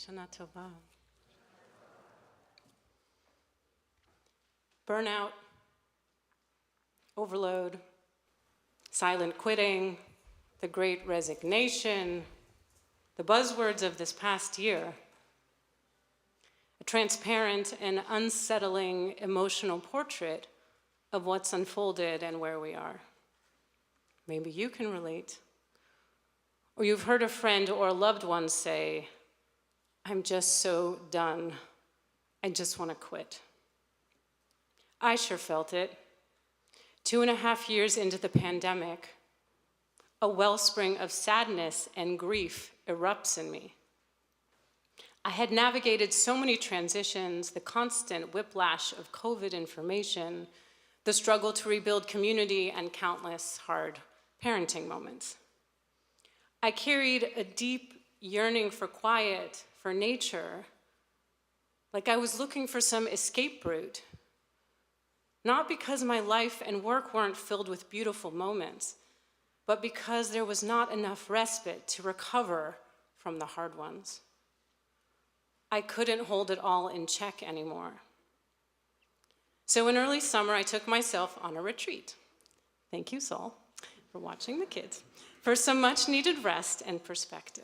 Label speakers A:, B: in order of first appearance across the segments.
A: Shana Tova. Burnout, overload, silent quitting, the great resignation, the buzzwords of this past year. A transparent and unsettling emotional portrait of what's unfolded and where we are. Maybe you can relate. Or you've heard a friend or a loved one say, I'm just so done. I just want to quit. I sure felt it. 2.5 years into the pandemic, a wellspring of sadness and grief erupts in me. I had navigated so many transitions, the constant whiplash of COVID information, the struggle to rebuild community, and countless hard parenting moments. I carried a deep yearning for quiet, for nature, like I was looking for some escape route. Not because my life and work weren't filled with beautiful moments, but because there was not enough respite to recover from the hard ones. I couldn't hold it all in check anymore. So in early summer, I took myself on a retreat. Thank you, Saul, for watching the kids, for some much-needed rest and perspective.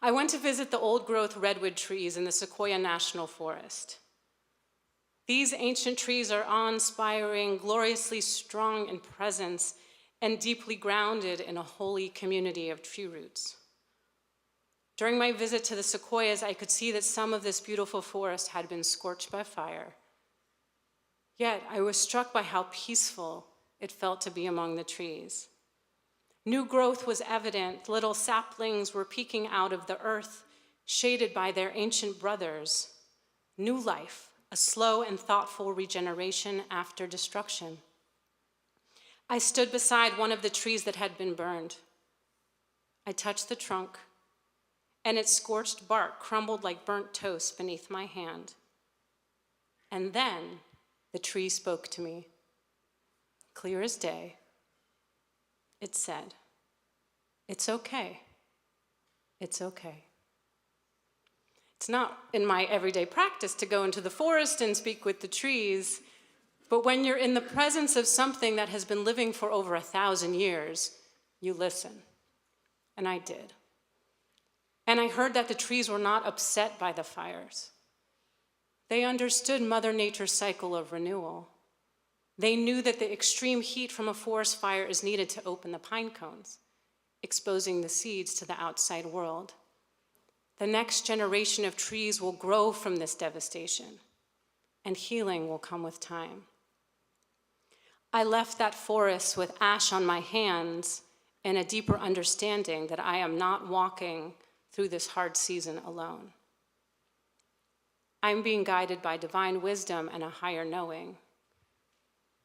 A: I went to visit the old-growth redwood trees in the Sequoia National Forest. These ancient trees are awe-inspiring, gloriously strong in presence, and deeply grounded in a holy community of tree roots. During my visit to the sequoias, I could see that some of this beautiful forest had been scorched by fire. Yet I was struck by how peaceful it felt to be among the trees. New growth was evident. Little saplings were peeking out of the earth, shaded by their ancient brothers. New life, a slow and thoughtful regeneration after destruction. I stood beside one of the trees that had been burned. I touched the trunk, and its scorched bark crumbled like burnt toast beneath my hand. And then the tree spoke to me. Clear as day, it said, "It's okay. It's okay." It's not in my everyday practice to go into the forest and speak with the trees, but when you're in the presence of something that has been living for over 1,000 years, you listen. And I did. And I heard that the trees were not upset by the fires. They understood Mother Nature's cycle of renewal. They knew that the extreme heat from a forest fire is needed to open the pine cones, exposing the seeds to the outside world. The next generation of trees will grow from this devastation, and healing will come with time. I left that forest with ash on my hands and a deeper understanding that I am not walking through this hard season alone. I'm being guided by divine wisdom and a higher knowing.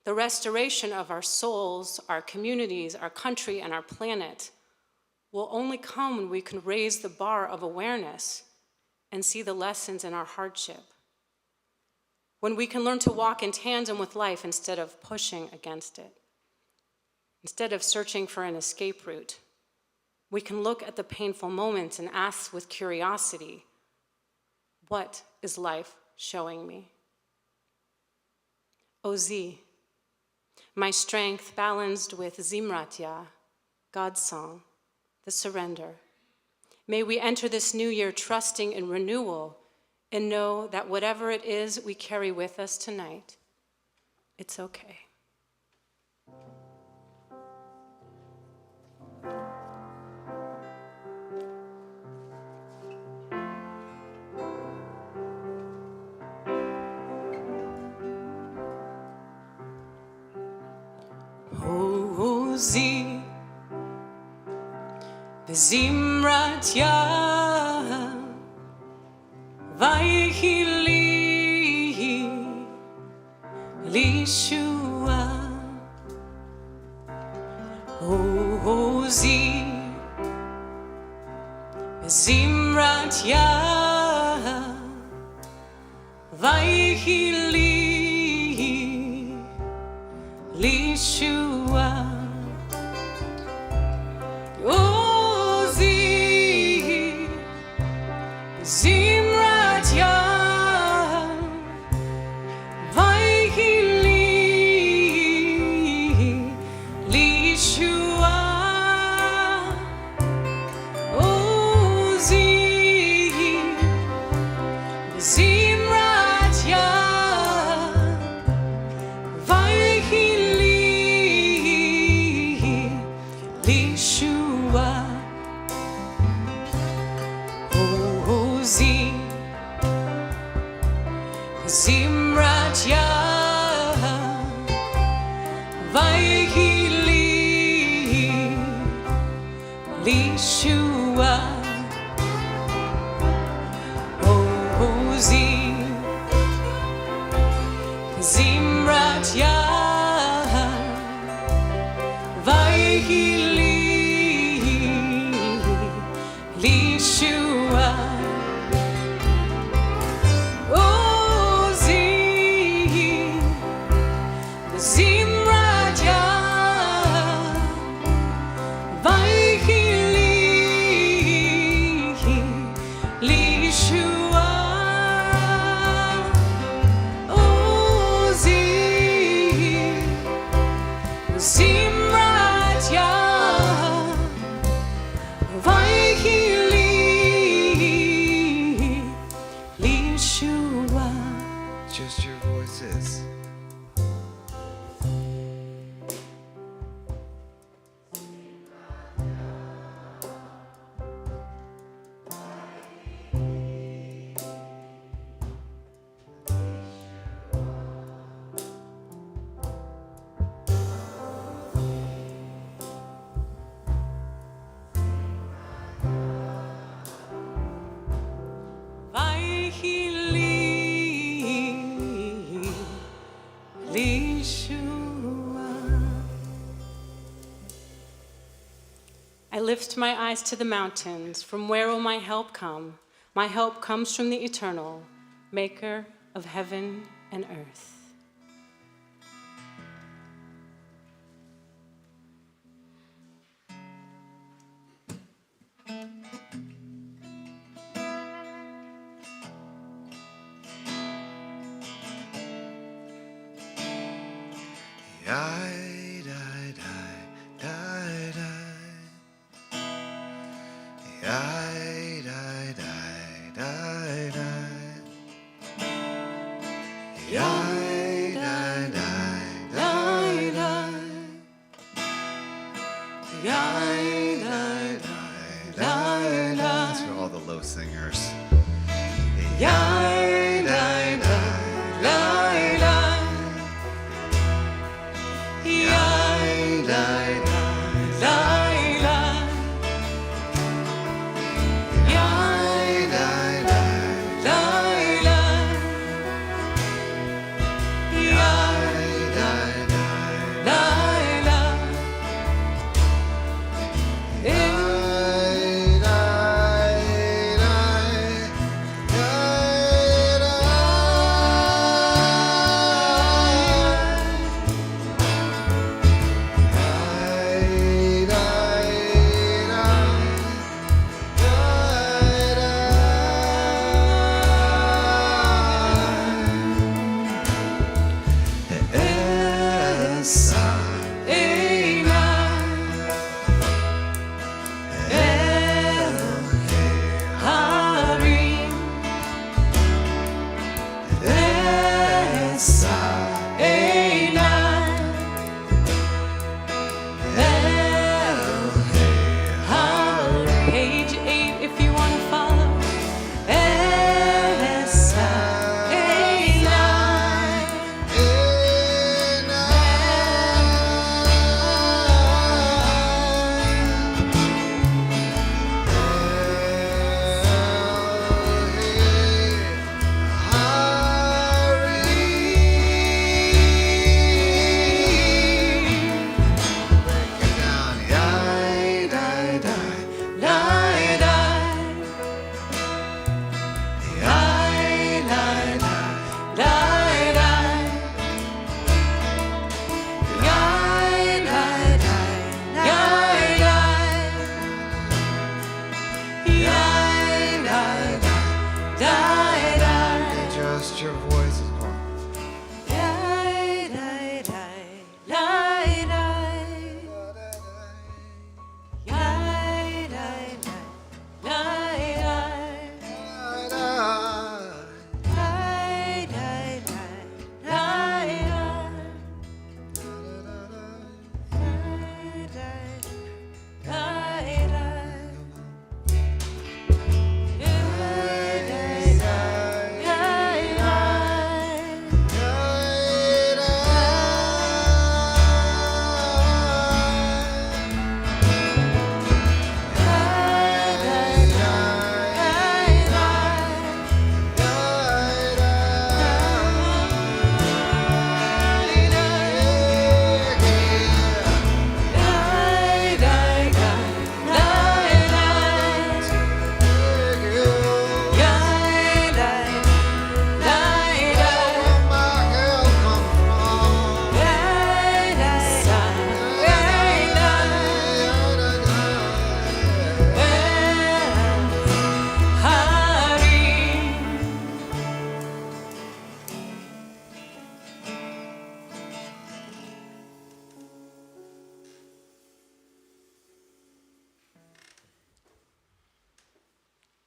A: The restoration of our souls, our communities, our country, and our planet will only come when we can raise the bar of awareness and see the lessons in our hardship. When we can learn to walk in tandem with life instead of pushing against it. Instead of searching for an escape route, we can look at the painful moments and ask with curiosity, what is life showing me? Ozi, my strength balanced with Zimratya, God's song, the surrender. May we enter this new year trusting in renewal and know that whatever it is we carry with us tonight, it's okay. Ozi, Zimratya, Vayhili, Lishua, Ozi, Zimratya, Vayhili, Lishua, Ozi, Zimratya, Vayhili, Lishua, Ozi, Zimratya, Vayhili, Lishua, Ozi, Zimratya, Vayhili, Lishua, Ozi, Zimratya, Vayhili, Lishua, Ozi, Zimratya, Vayhili, Lishua, Ozi, Zimratya, Vayhili, Lishua.
B: Just your voices.
A: lift my eyes to the mountains. From where will my help come? My help comes from the eternal, maker of heaven and earth.
B: That's for all the low singers.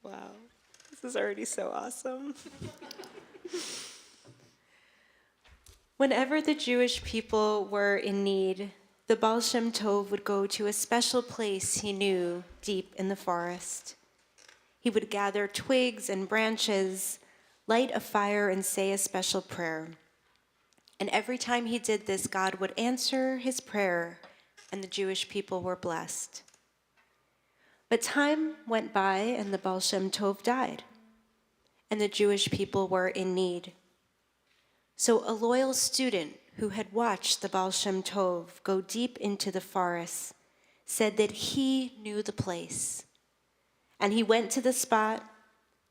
C: Wow, this is already so awesome. Whenever the Jewish people were in need, the Baal Shem Tov would go to a special place he knew deep in the forest. He would gather twigs and branches, light a fire, and say a special prayer. And every time he did this, God would answer his prayer, and the Jewish people were blessed. But time went by, and the Baal Shem Tov died, and the Jewish people were in need. So a loyal student who had watched the Baal Shem Tov go deep into the forest said that he knew the place. And he went to the spot,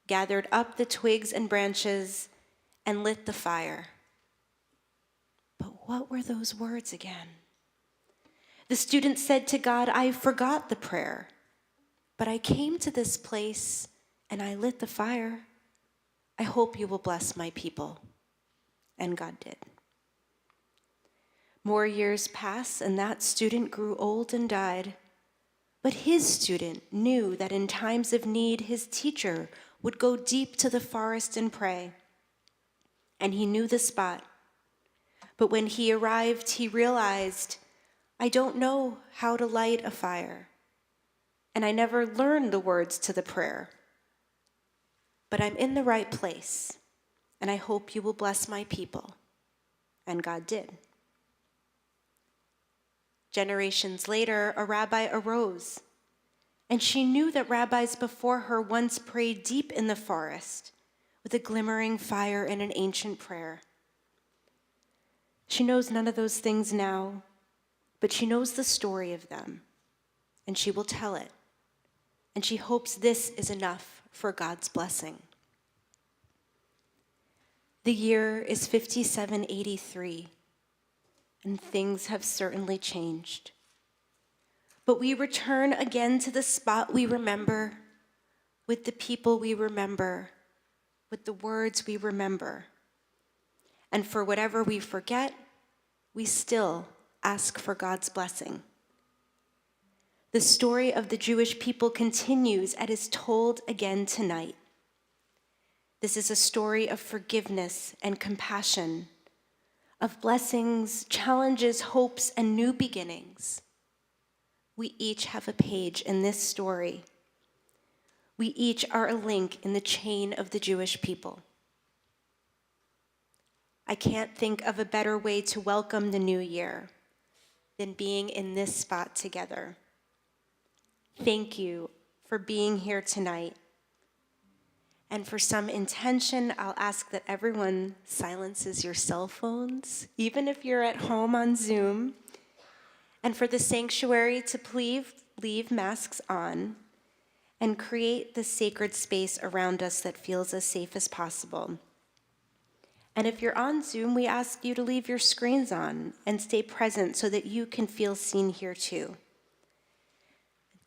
C: gathered up the twigs and branches, and lit the fire. But what were those words again? The student said to God, I forgot the prayer, but I came to this place and I lit the fire. I hope you will bless my people. And God did. More years passed, and that student grew old and died. But his student knew that in times of need, his teacher would go deep to the forest and pray. And he knew the spot. But when he arrived, he realized, I don't know how to light a fire. And I never learned the words to the prayer. But I'm in the right place, and I hope you will bless my people. And God did. Generations later, a rabbi arose, and she knew that rabbis before her once prayed deep in the forest with a glimmering fire and an ancient prayer. She knows none of those things now, but she knows the story of them, and she will tell it, and she hopes this is enough for God's blessing. The year is 5783, and things have certainly changed. But we return again to the spot we remember, with the people we remember, with the words we remember. And for whatever we forget, we still ask for God's blessing. The story of the Jewish people continues and is told again tonight. This is a story of forgiveness and compassion, of blessings, challenges, hopes, and new beginnings. We each have a page in this story. We each are a link in the chain of the Jewish people. I can't think of a better way to welcome the new year than being in this spot together. Thank you for being here tonight. And for some intention, I'll ask that everyone silences your cell phones, even if you're at home on Zoom. And for the sanctuary to please leave masks on and create the sacred space around us that feels as safe as possible. And if you're on Zoom, we ask you to leave your screens on and stay present so that you can feel seen here too.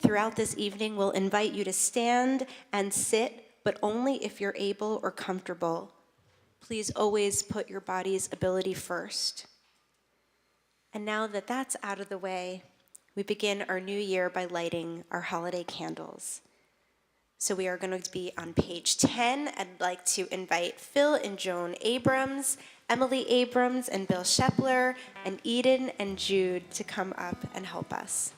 C: Throughout this evening, we'll invite you to stand and sit, but only if you're able or comfortable. Please always put your body's ability first. And now that that's out of the way, we begin our new year by lighting our holiday candles. So we are going to be on page 10. I'd like to invite Phil and Joan Abrams, Emily Abrams and Bill Shepler, and Eden and Jude to come up and help us.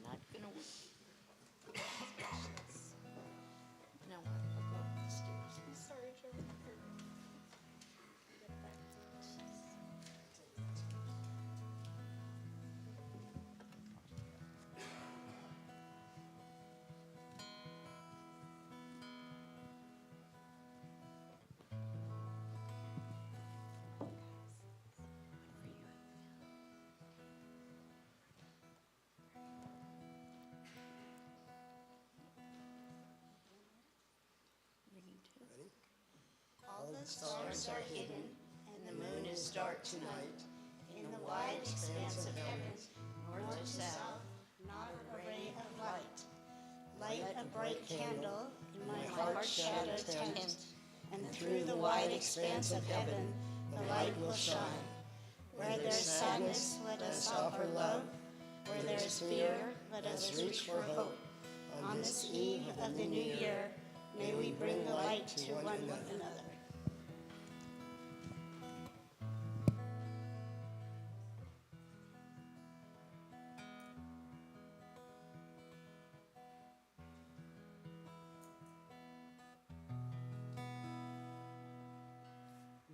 D: Not gonna work. No, I'll go up the stairs. Sorry, Joe.
E: All the stars are hidden, and the moon is dark tonight. In the wide expanse of heaven, north to south, not a ray of light. Light a bright candle in my heart's shadowed tent, and through the wide expanse of heaven, the light will shine. Where there's sadness, let us offer love. Where there's fear, let us reach for hope. On this eve of the new year, May we bring the light to one another.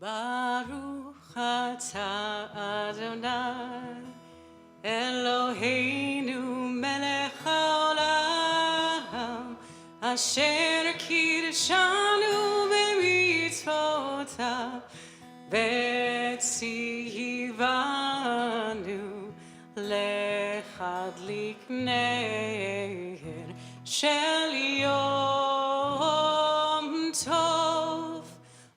A: Baruch atah Adonai Eloheinu melech haolam asher kiddushanu b'mitzvotav v'tzivanu lechadlik ner shel yom tov.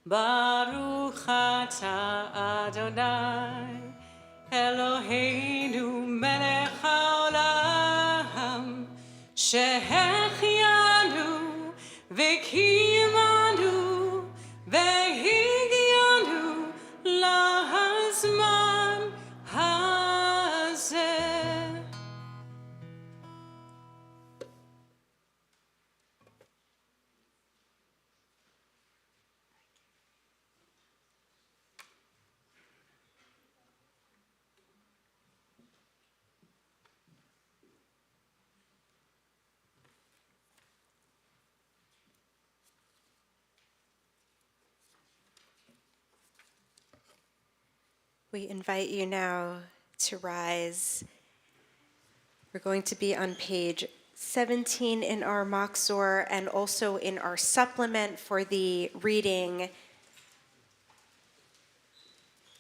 A: Baruch atah Adonai Eloheinu melech haolam שהחיינו וקיימנו והגיענו לזמן הזה.
C: We invite you now to rise. We're going to be on page 17 in our Machzor and also in our supplement for the reading.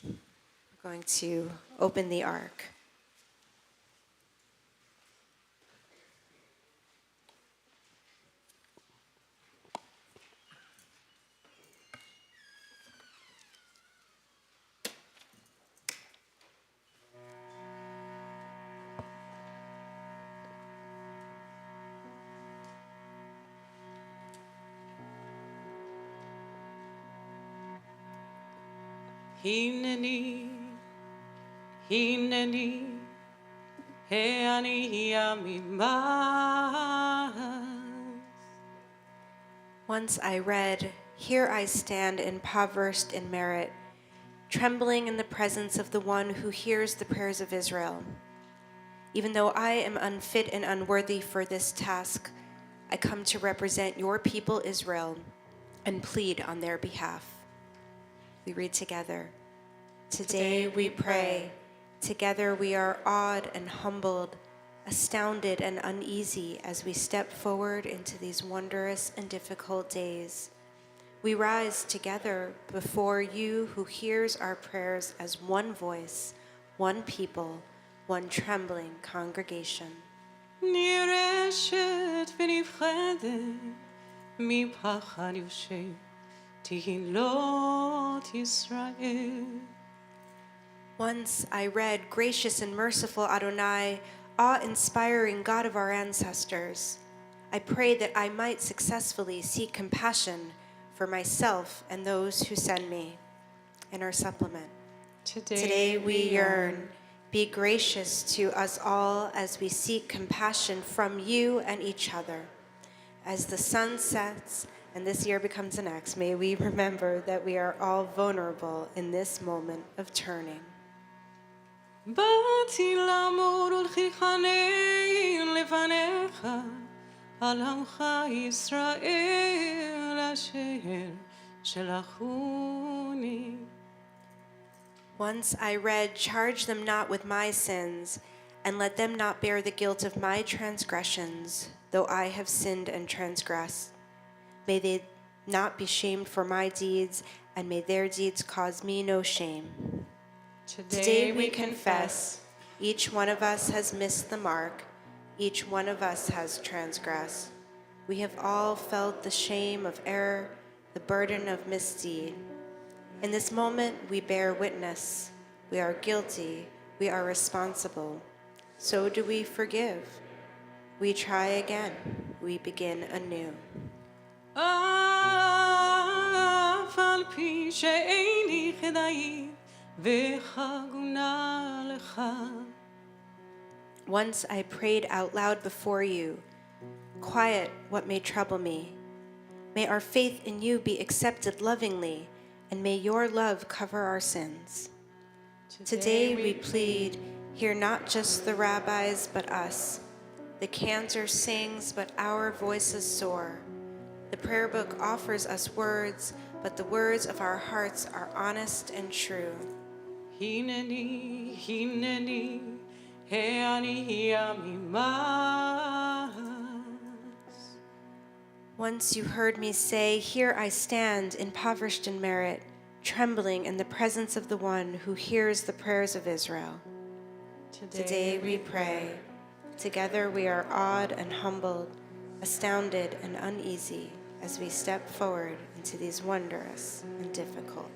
C: We're going to open the ark.
A: הנני, הנני, העני עממך.
C: Once I read, "Here I stand impoverished in merit, trembling in the presence of the one who hears the prayers of Israel. Even though I am unfit and unworthy for this task, I come to represent your people Israel and plead on their behalf." We read together. Today we pray. Together we are awed and humbled, astounded and uneasy as we step forward into these wondrous and difficult days. We rise together before you who hears our prayers as one voice, one people, one trembling congregation.
A: נרשת ונפחדת מפחד יושב תהילות ישראל.
C: Once I read, "Gracious and merciful Adonai, awe-inspiring God of our ancestors, I pray that I might successfully seek compassion for myself and those who send me." In our supplement. Today we yearn. Be gracious to us all as we seek compassion from you and each other. As the sun sets and this year becomes the next, may we remember that we are all vulnerable in this moment of turning.
A: באתי לעמוד ולהתחנן לפניך על עמך ישראל אשר שלחוני.
C: Once I read, "Charge them not with my sins, and let them not bear the guilt of my transgressions, though I have sinned and transgressed. May they not be shamed for my deeds, and may their deeds cause me no shame." Today we confess, each one of us has missed the mark, each one of us has transgressed. We have all felt the shame of error, the burden of misdeed. In this moment, we bear witness. We are guilty. We are responsible. So do we forgive. We try again. We begin anew.
A: אף על פי שאיני כדאית וחגונה לך.
C: Once I prayed out loud before you, "Quiet what may trouble me. May our faith in you be accepted lovingly, and may your love cover our sins. Today we plead, hear not just the rabbis, but us. The cantor sings, but our voices soar. The prayer book offers us words, but the words of our hearts are honest and true.
A: Hineni, hineni, heani amimas.
C: Once you heard me say, here I stand, impoverished in merit, trembling in the presence of the one who hears the prayers of Israel. Today we pray. Together we are awed and humbled, astounded and uneasy as we step forward into these wondrous and difficult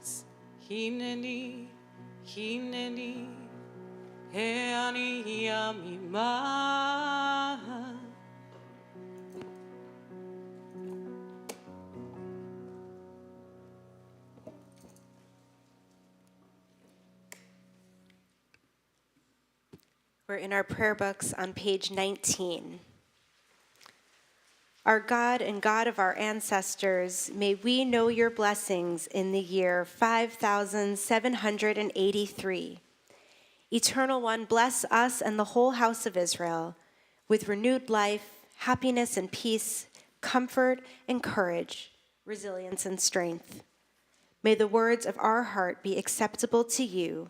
C: days.
A: Hineni, hineni, heani amimas.
C: We're in our prayer books on page 19. Our God and God of our ancestors, may we know your blessings in the year 5783. Eternal One, bless us and the whole house of Israel with renewed life, happiness and peace, comfort and courage, resilience and strength. May the words of our heart be acceptable to you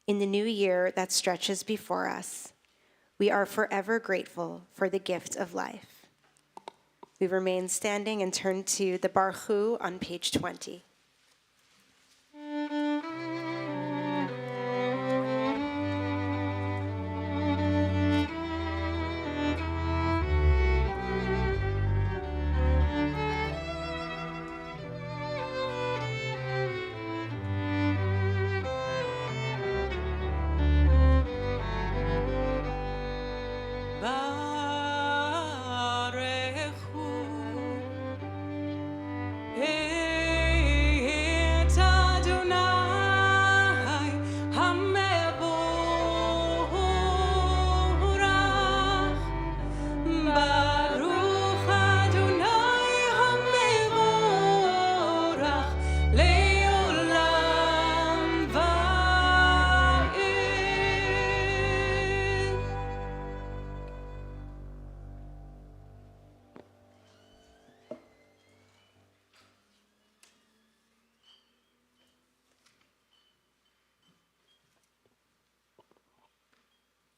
C: in the new year that stretches before us. We are forever grateful for the gift of life. We remain standing and turn to the Baruch Hu on page 20.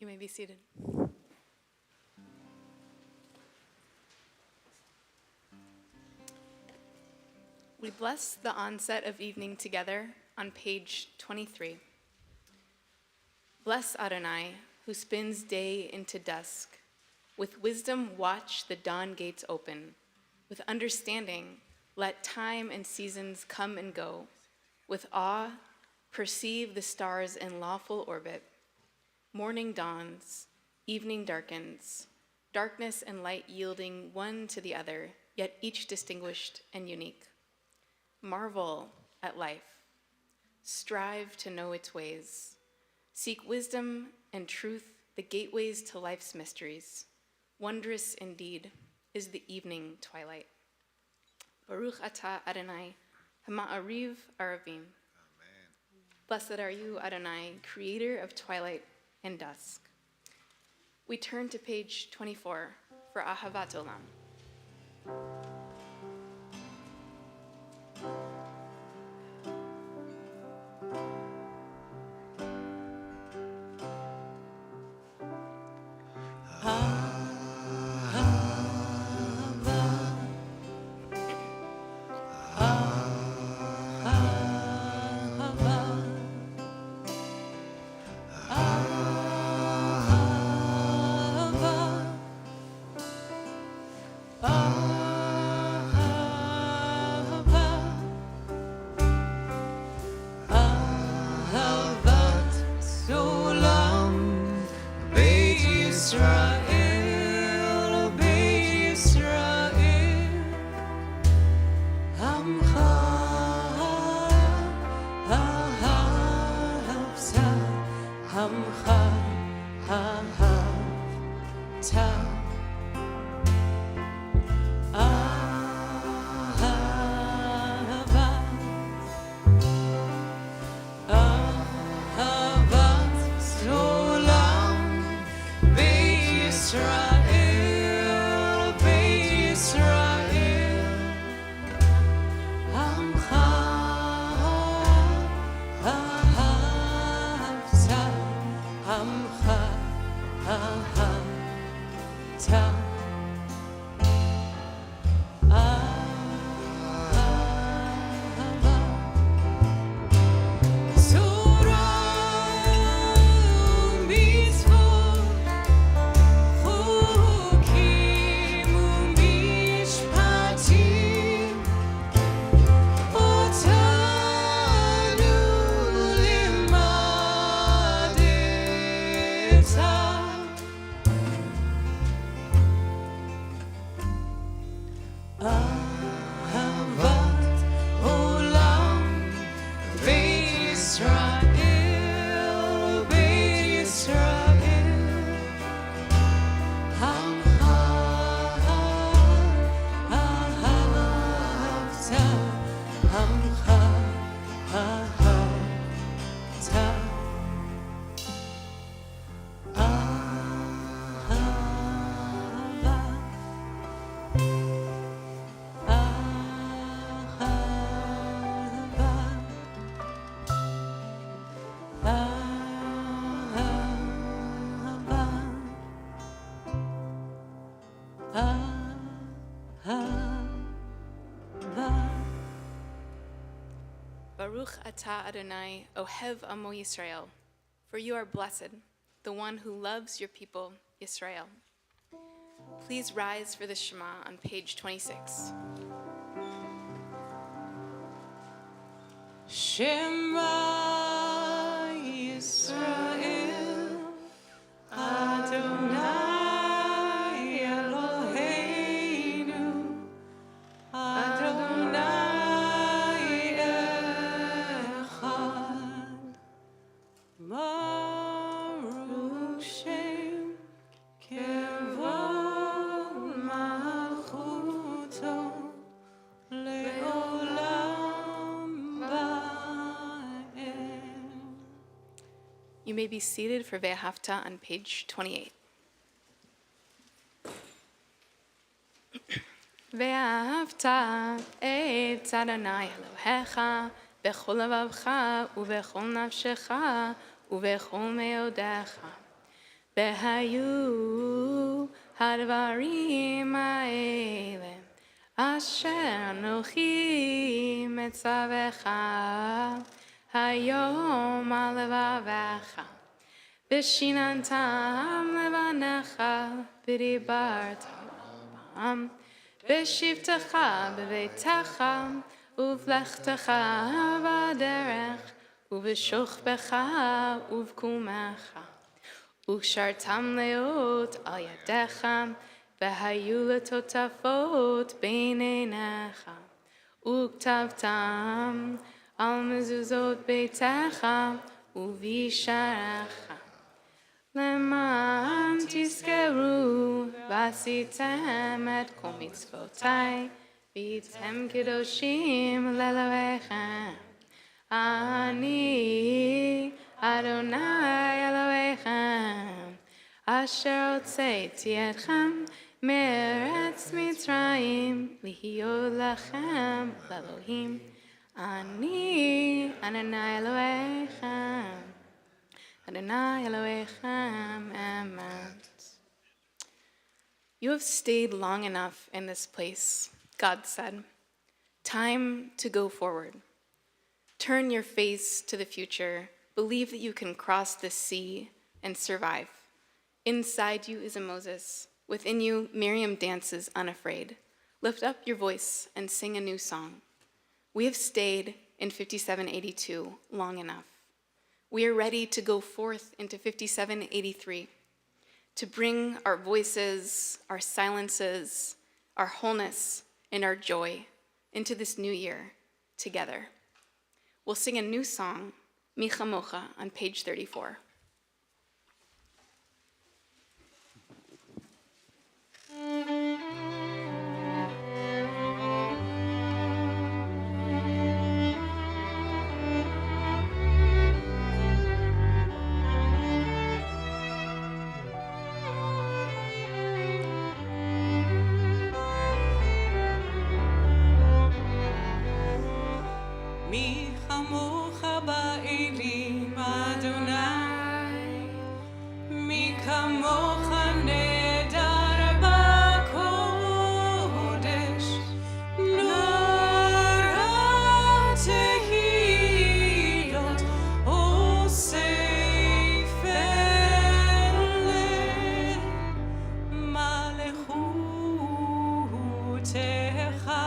D: You may be seated. We bless the onset of evening together on page 23. Bless Adonai, who spins day into dusk. With wisdom watch the dawn gates open. With understanding let time and seasons come and go. With awe perceive the stars in lawful orbit. Morning dawns, evening darkens, darkness and light yielding one to the other, yet each distinguished and unique. Marvel at life. Strive to know its ways. Seek wisdom and truth, the gateways to life's mysteries. Wondrous indeed is the evening twilight. Baruch atah Adonai, hama'ariv aravim. Blessed are you, Adonai, creator of twilight and dusk. We turn to page 24 for Ahavat Olam. Baruch atah Adonai, Ohev amo Yisrael, for you are blessed, the one who loves your people, Yisrael. Please rise for the Shema on page 26.
A: Shema Yisrael, Adonai Eloheinu, Adonai Echad, Baruch Shem Kevod Malchuto Le'olam Ba'ed.
D: You may be seated for Ve'ahavta on page 28. Ve'ahavta et Adonai Elohecha bechol levavcha ubechol nafshecha ubechol meodecha. Behayu hadvarim ha'ele asher anochi metzavecha hayom al levavecha v'shinantam levanecha v'dibartam bam v'shivtecha b'veitecha uvlechtecha b'derech uv'shochbecha uv'kumecha Ukshartam leot al yadecha, v'hayu letotafot beinenecha. Uktavtam al mezuzot beitecha, uvisharecha. Leman tiskeru, v'asitem et kol mitzvotai, v'yitem kedoshim lelavechem. Ani Adonai Elohechem, asher hotzeiti etchem me'eretz Mitzrayim, lihiyot lachem l'Elohim. Ani Adonai Elohechem, Adonai Elohechem, amen. You have stayed long enough in this place, God said. Time to go forward. Turn your face to the future. Believe that you can cross the sea and survive. Inside you is a Moses. Within you, Miriam dances unafraid. Lift up your voice and sing a new song. We have stayed in 5782 long enough. We are ready to go forth into 5783, to bring our voices, our silences, our wholeness, and our joy into this new year together. We'll sing a new song, Mi Chamocha, on page 34.
A: Mi chamocha ba'elim Adonai, mi kamocha nedar ba'kodesh, nora tehilot osef eleh malechutecha.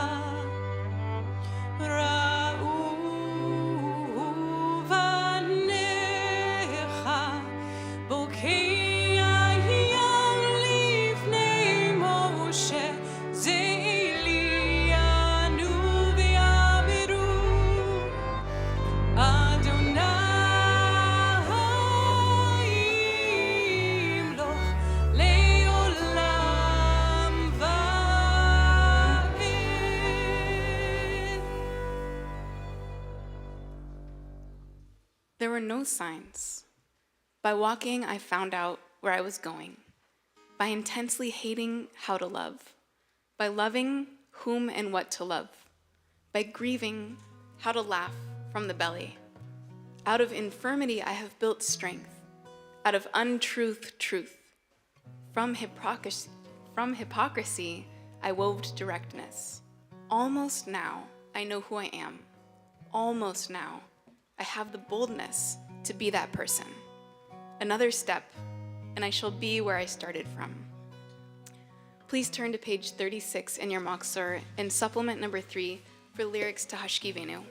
D: There were no signs. By walking, I found out where I was going. By intensely hating how to love. By loving whom and what to love. By grieving how to laugh from the belly. Out of infirmity, I have built strength. Out of untruth, truth. From hypocrisy, I wove directness. Almost now, I know who I am. almost now, I have the boldness to be that person. Another step, and I shall be where I started from. Please turn to page 36 in your Machzor in supplement number 3 for lyrics to Hashkivenu.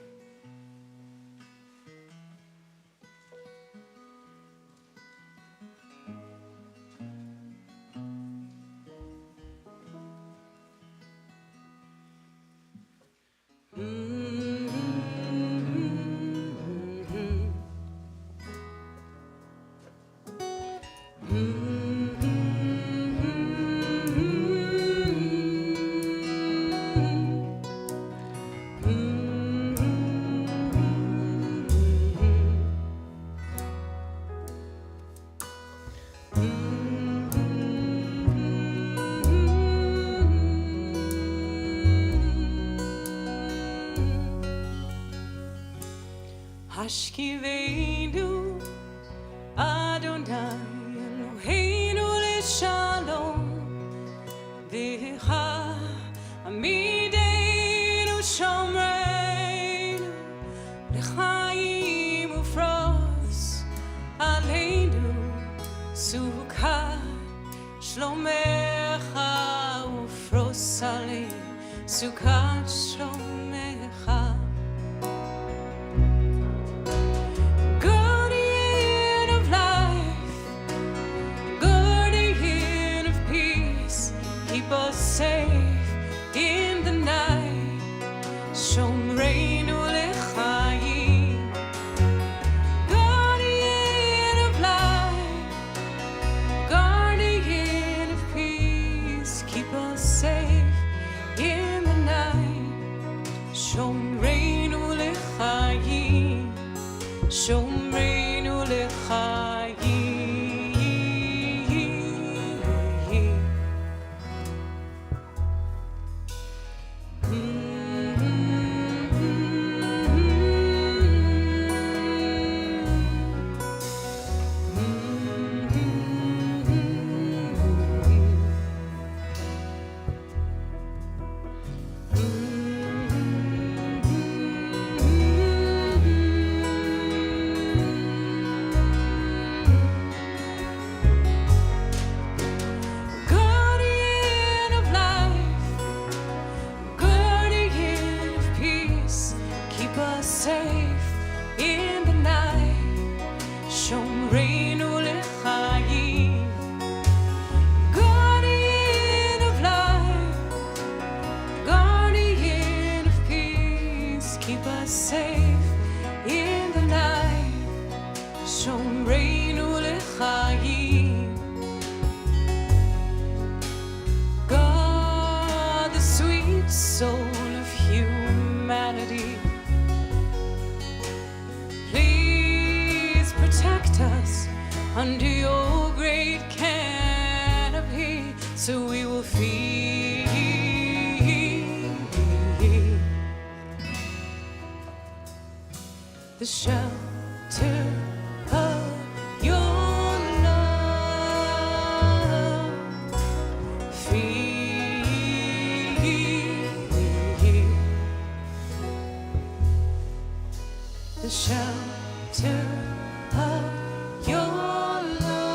A: Hashkivenu Adonai Eloheinu L'Shalom V'cha Amideinu Shomreinu L'chaim Ufros Aleinu Sukkah Shlomecha Ufros Aleinu Sukkah Shlomecha safe in the night, Shomreinu L'chaim, guardian of life, guardian of peace, keep us safe in the night, Shomreinu L'chaim, Shomreinu L'chaim. Under your great canopy, so we will feed the shelter of your love. Feed the shelter of your love.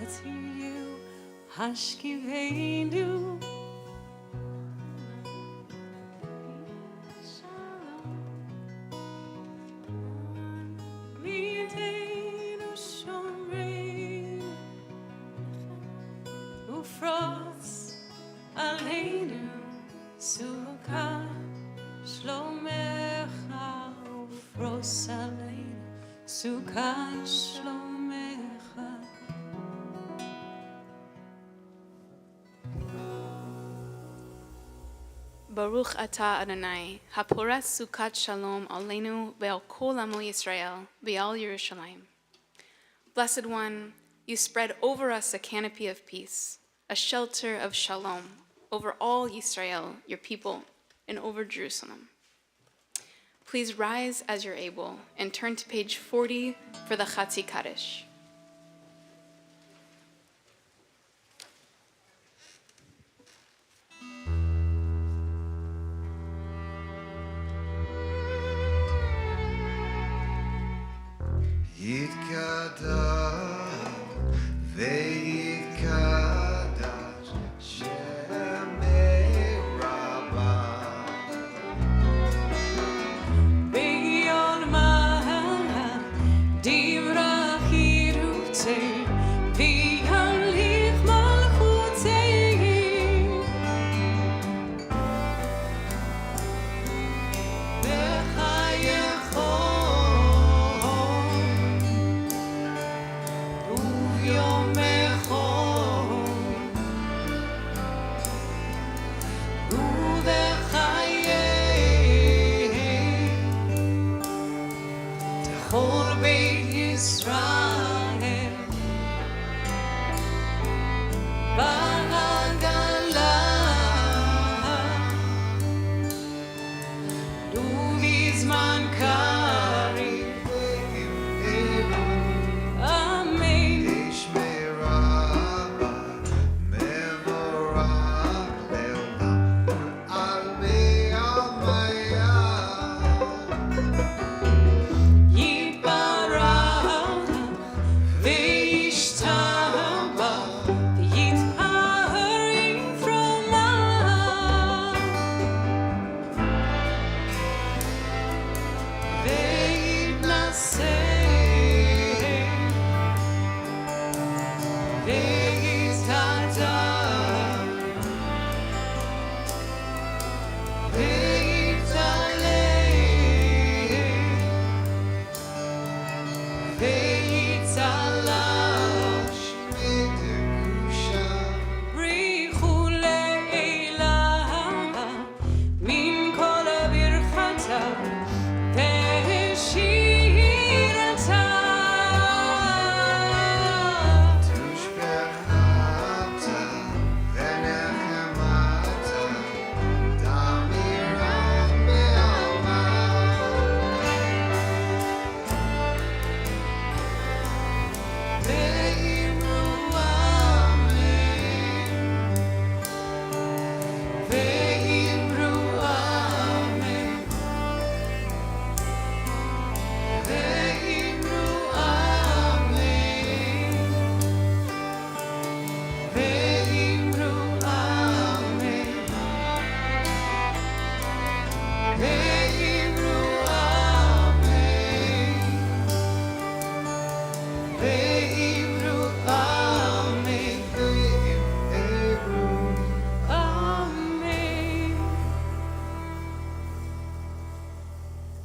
A: Let's hear you, Hashkivenu. Shalom. Mideinu Shomreinu Ufros Aleinu Sukkah Shlomecha Ufros Aleinu Sukkah Shlomecha.
D: Baruch Atah Adonai, Haporas Sukkot Shalom Aleinu ve'al kol amo Yisrael ve'al Yerushalayim. Blessed One, you spread over us a canopy of peace, a shelter of shalom over all Yisrael, your people, and over Jerusalem. Please rise as you're able and turn to page 40 for the Chatzi Kaddish.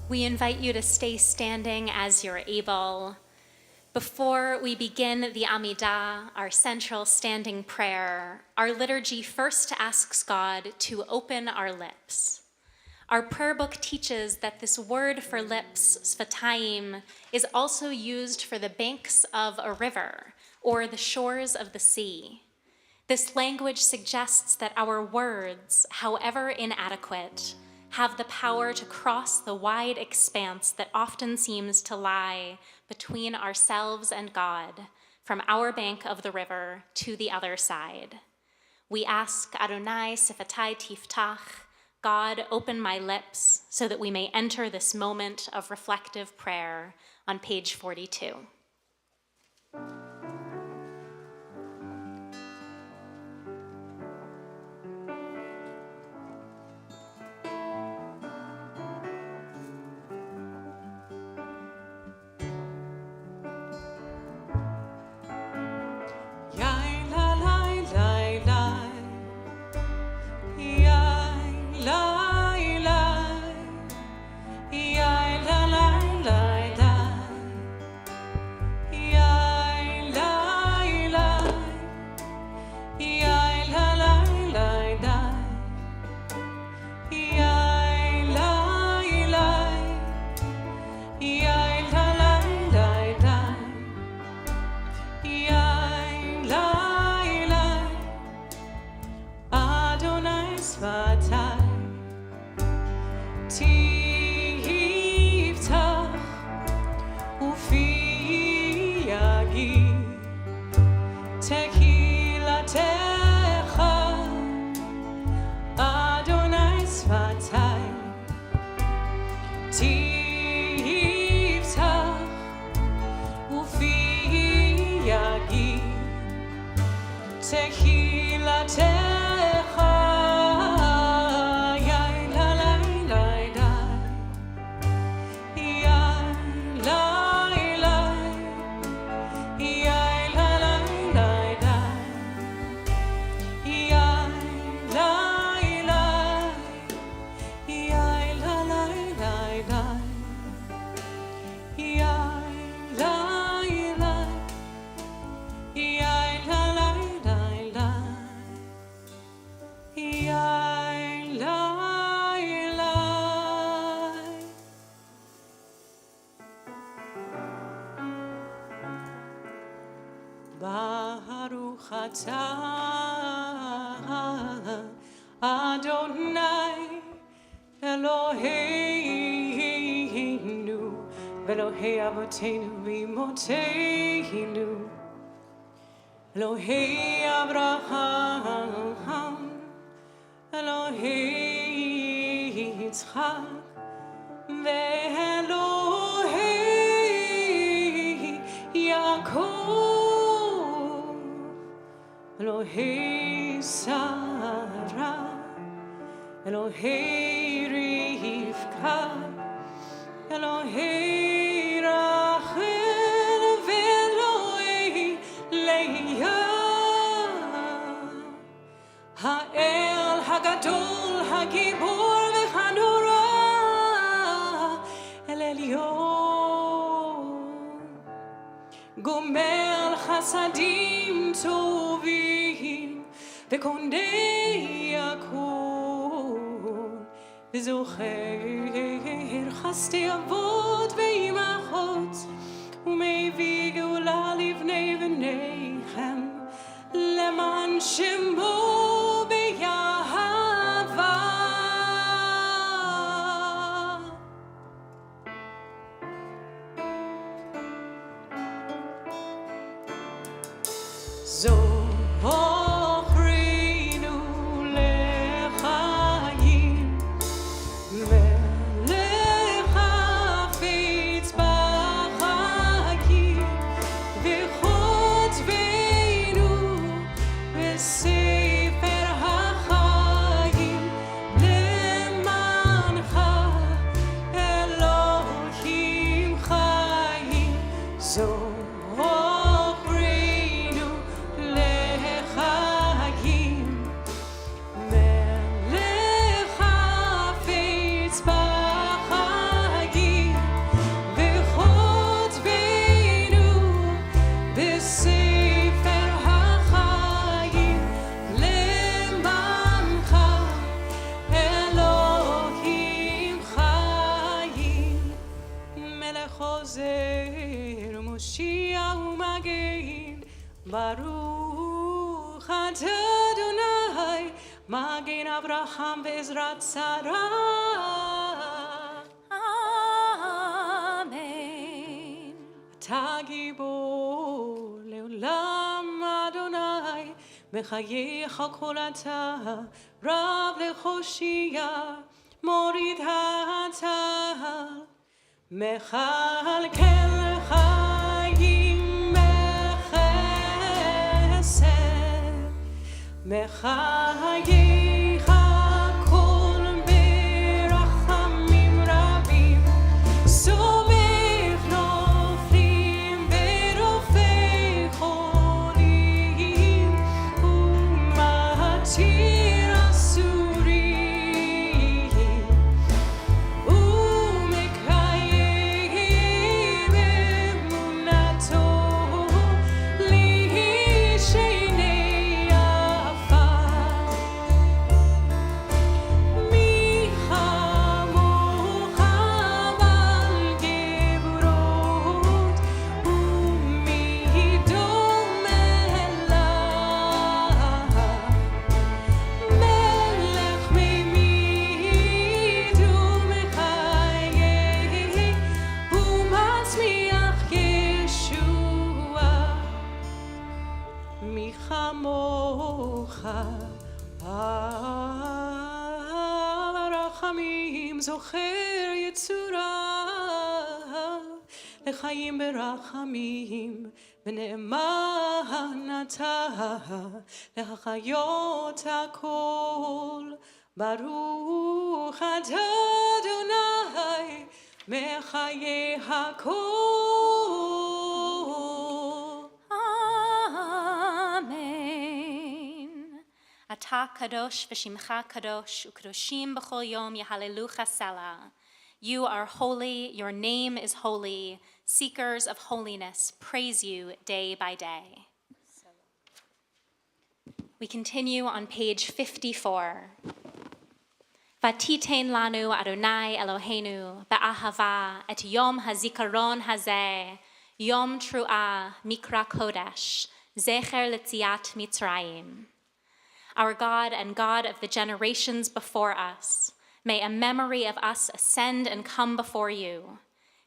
F: We invite you to stay standing as you're able. Before we begin the Amidah, our central standing prayer, our liturgy first asks God to open our lips. Our prayer book teaches that this word for lips, sfatayim, is also used for the banks of a river or the shores of the sea. This language suggests that our words, however inadequate, have the power to cross the wide expanse that often seems to lie between ourselves and God, from our bank of the river to the other side. We ask, Adonai sifatai tiftach, God, open my lips, so that we may enter this moment of reflective prayer on page 42.
A: God. אתה אדוני אלוהינו ואלוהי אבותינו ואמותינו אלוהי אברהם אלוהי יצחק ואלוהי יעקב אלוהי שרה אלוהי רבקה אלוהי רחל ואלוהי לאה האל הגדול הגיבור והנורא אל עליון גומל חסדים טובים וקונה הכל וזוכר חסדי אבות ואימהות ומביא גאולה לבני בניכם למען שמו באהבה זוכרנו לחיים ולחפץ בחיים וכותבנו בספר החיים למענך אלוהים חיים זוכרנו לחיים ולחפץ בחיים וכותבנו בספר החיים למענך אלוהים חיים מלך עוזר מושיע ומגן ברוך אתה אדוני מגן אברהם בעזרת שרה
F: Amen.
A: אתה גיבור לעולם אדוני מחייך כל אתה רב לחושייה מוריד אתה מכלכל חיים מחסד מחייך כל ברחמים רבים סומך נופלים ורופא חולים ומתיר אסורים ומקיים אמונתו לישני עפר מי כמוך בעל גבורות ומי דומה לך מלך ממית ומחייך ומצמיח ישועה מי כמוך הרחמים זוכר יצורה לחיים ברחמים ונאמן אתה להחיות הכל ברוך אתה אדוני מחיי הכל
F: Amen. אתה קדוש ושמך קדוש וקדושים בכל יום יהללוך סלה. You are holy, your name is holy. Seekers of holiness praise you day by day. We continue on page 54. ותיתן לנו אדוני אלוהינו באהבה את יום הזיכרון הזה, יום תרועה מקרא קודש, Zecher Letziat Mitzrayim. Our God and God of the generations before us, may a memory of us ascend and come before you.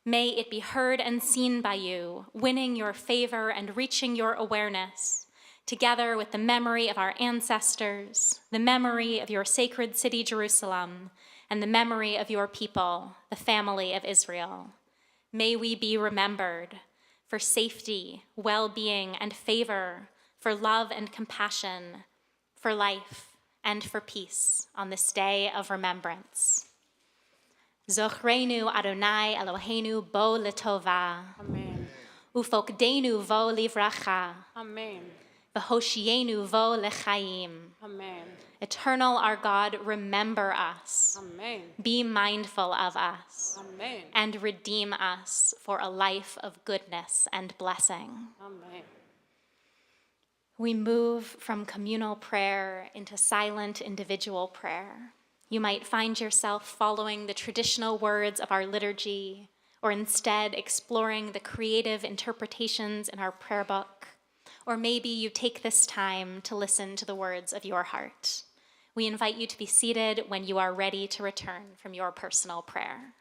F: May it be heard and seen by you, winning your favor and reaching your awareness, together with the memory of our ancestors, the memory of your sacred city, Jerusalem, and the memory of your people, the family of Israel. May we be remembered for safety, well-being, and favor, for love and compassion, for life and for peace on this day of remembrance. Zochreinu Adonai Eloheinu bo letova,
A: Amen.
F: ufokdeinu vo livracha,
A: Amen.
F: v'hoshienu vo lechaim.
A: Amen.
F: Eternal our God, remember us,
A: Amen.
F: be mindful of us,
A: Amen.
F: and redeem us for a life of goodness and blessing.
A: Amen.
F: We move from communal prayer into silent individual prayer. You might find yourself following the traditional words of our liturgy, or instead exploring the creative interpretations in our prayer book. Or maybe you take this time to listen to the words of your heart. We invite you to be seated when you are ready to return from your personal prayer.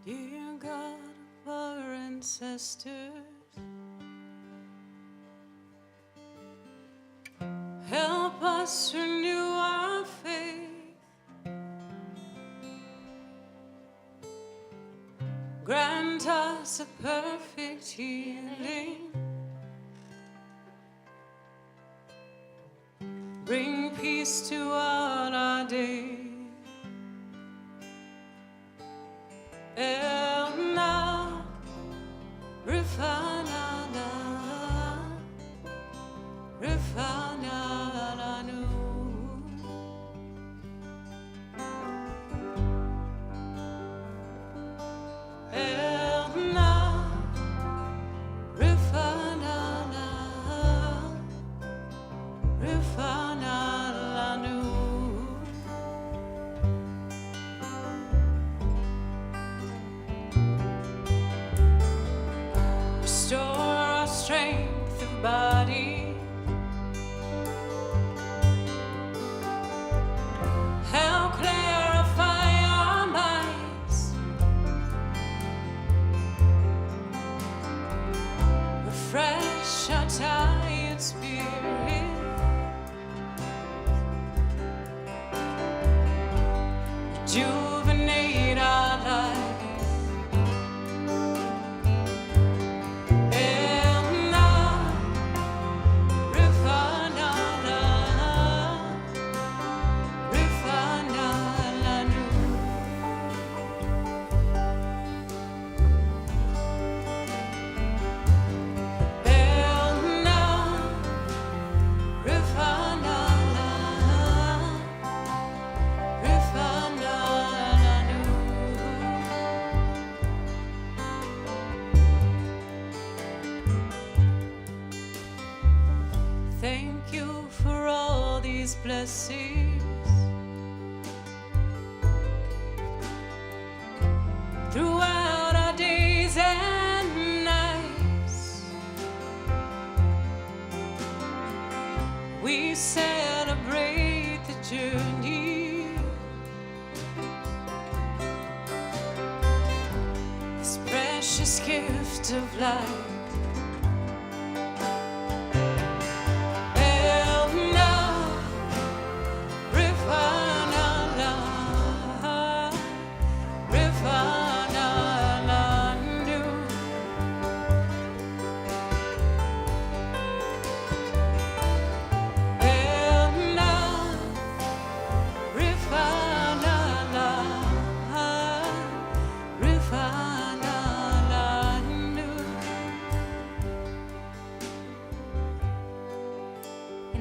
A: Dear God of our ancestors, help us renew our faith. Grant us a perfect healing. Bring peace to all our days. Elna, Rifanana, Rifananu. Elna, Rifanana, Rifananu. precious gift of life.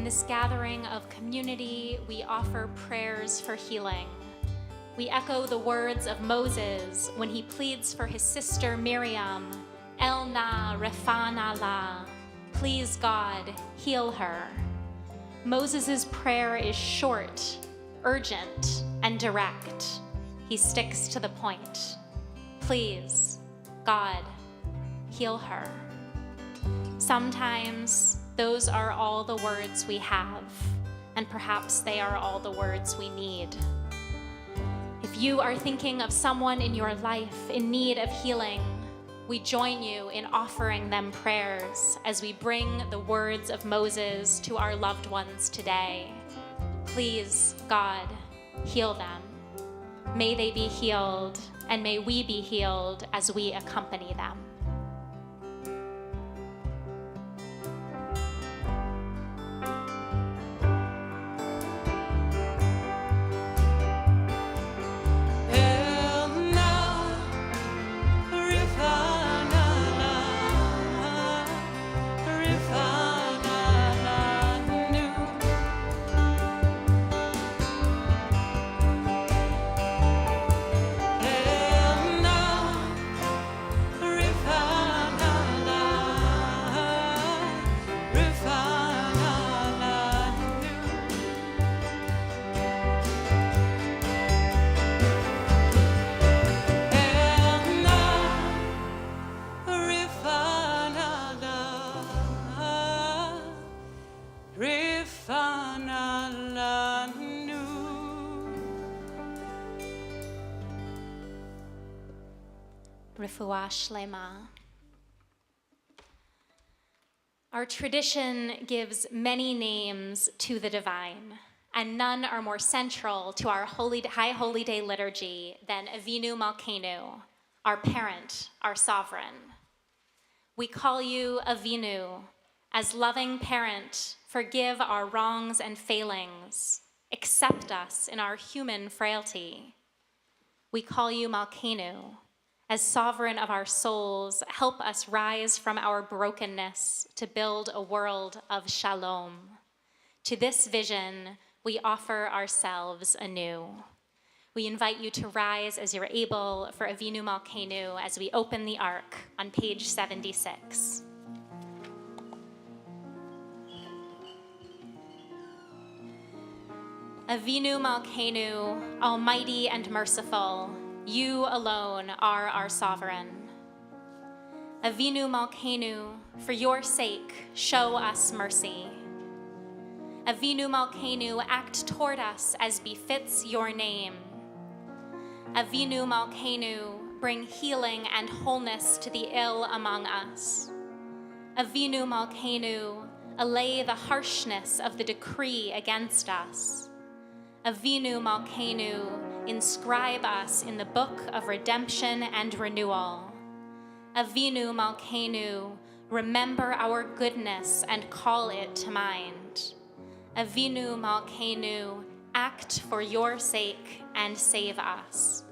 F: This gathering of community, we offer prayers for healing. We echo the words of Moses when he pleads for his sister Miriam, El na refana la, please God, heal her. Moses' prayer is short, urgent, and direct. He sticks to the point. Please, God, heal her. Sometimes those are all the words we have, and perhaps they are all the words we need. If you are thinking of someone in your life in need of healing, we join you in offering them prayers as we bring the words of Moses to our loved ones today. Please, God, heal them. May they be healed, and may we be healed as we accompany them. Refuah Shlema. Our tradition gives many names to the divine, and none are more central to our High Holy Day liturgy than Avinu Malkanu, our parent, our sovereign. We call you Avinu, as loving parent, forgive our wrongs and failings, accept us in our human frailty. We call you Malkanu, as sovereign of our souls, help us rise from our brokenness to build a world of shalom. To this vision, we offer ourselves anew. We invite you to rise as you're able for Avinu Malkanu as we open the Ark on page 76. Avinu Malkanu, almighty and merciful, you alone are our sovereign. Avinu Malkanu, for your sake, show us mercy. Avinu Malkanu, act toward us as befits your name. Avinu Malkanu, bring healing and wholeness to the ill among us. Avinu Malkanu, allay the harshness of the decree against us. Avinu Malkanu, inscribe us in the book of redemption and renewal. Avinu Malkanu, remember our goodness and call it to mind. Avinu Malkanu, act for your sake and save us.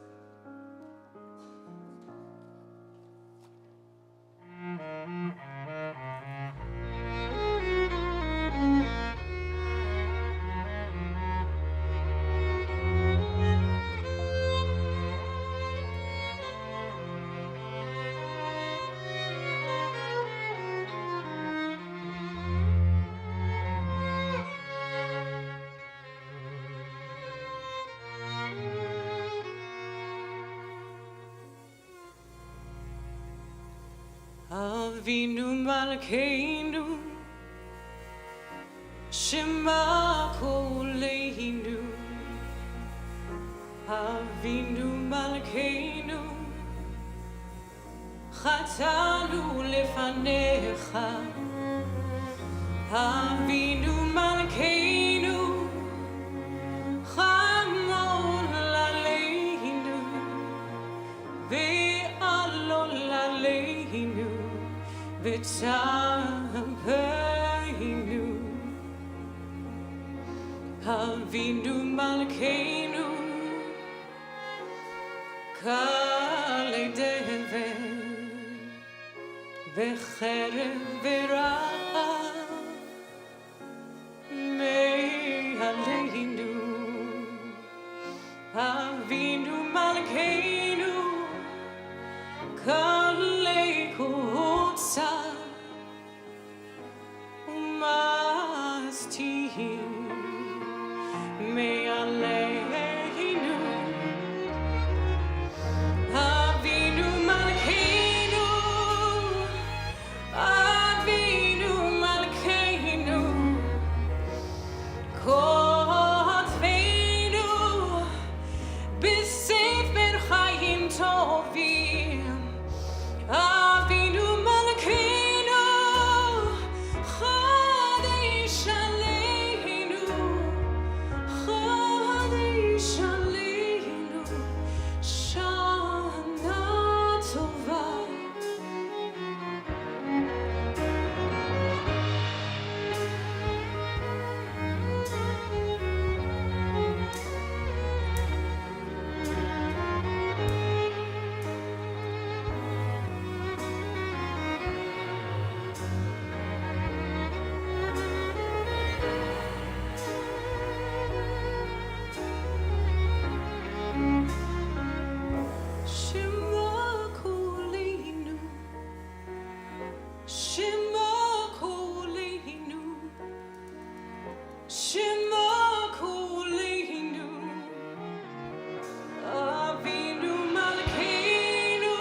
A: Avinu Malkanu, Shema Koleinu. Avinu Malkanu, חטאנו לפניך, אבינו מלכנו, חמול עלינו, ועלול עלינו, וצפנו. אבינו מלכנו, קלי דבר וחרב ורעב מעלינו. אבינו מלכנו, קלי קוצה ומסתים מעלינו. אבינו מלכנו, אבינו מלכנו, כותבנו בספר חיים טובים. אבינו מלכנו, חדש עלינו, חדש עלינו, שנה טובה. Shema Kolenu, Shema Kolenu, Shema Kolenu, Avinu Malkanu,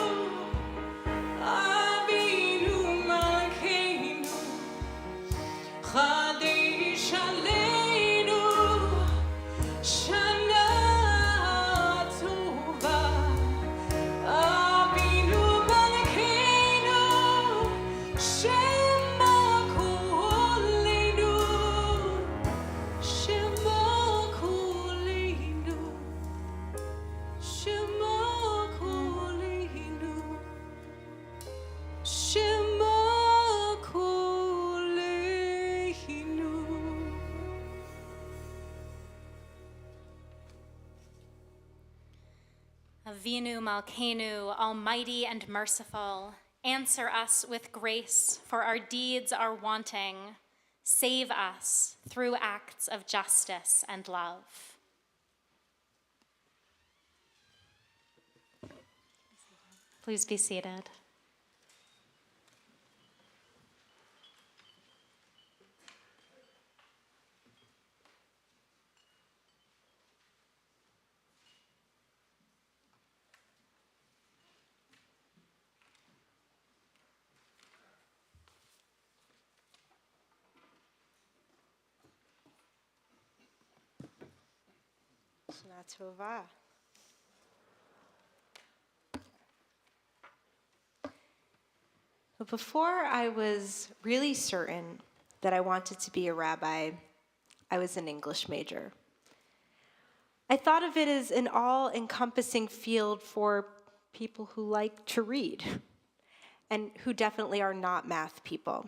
A: Avinu Malkanu, Kaddish Aleinu, Shana Tova. Avinu Malkanu, Shema Kolenu, Shema Kolenu, Shema Kolenu, Shema Kolenu.
F: Avinu Malkanu, almighty and merciful, answer us with grace, for our deeds are wanting. Save us through acts of justice and love. Please be seated.
C: Shana Tova. But before I was really certain that I wanted to be a rabbi, I was an English major. I thought of it as an all-encompassing field for people who like to read and who definitely are not math people.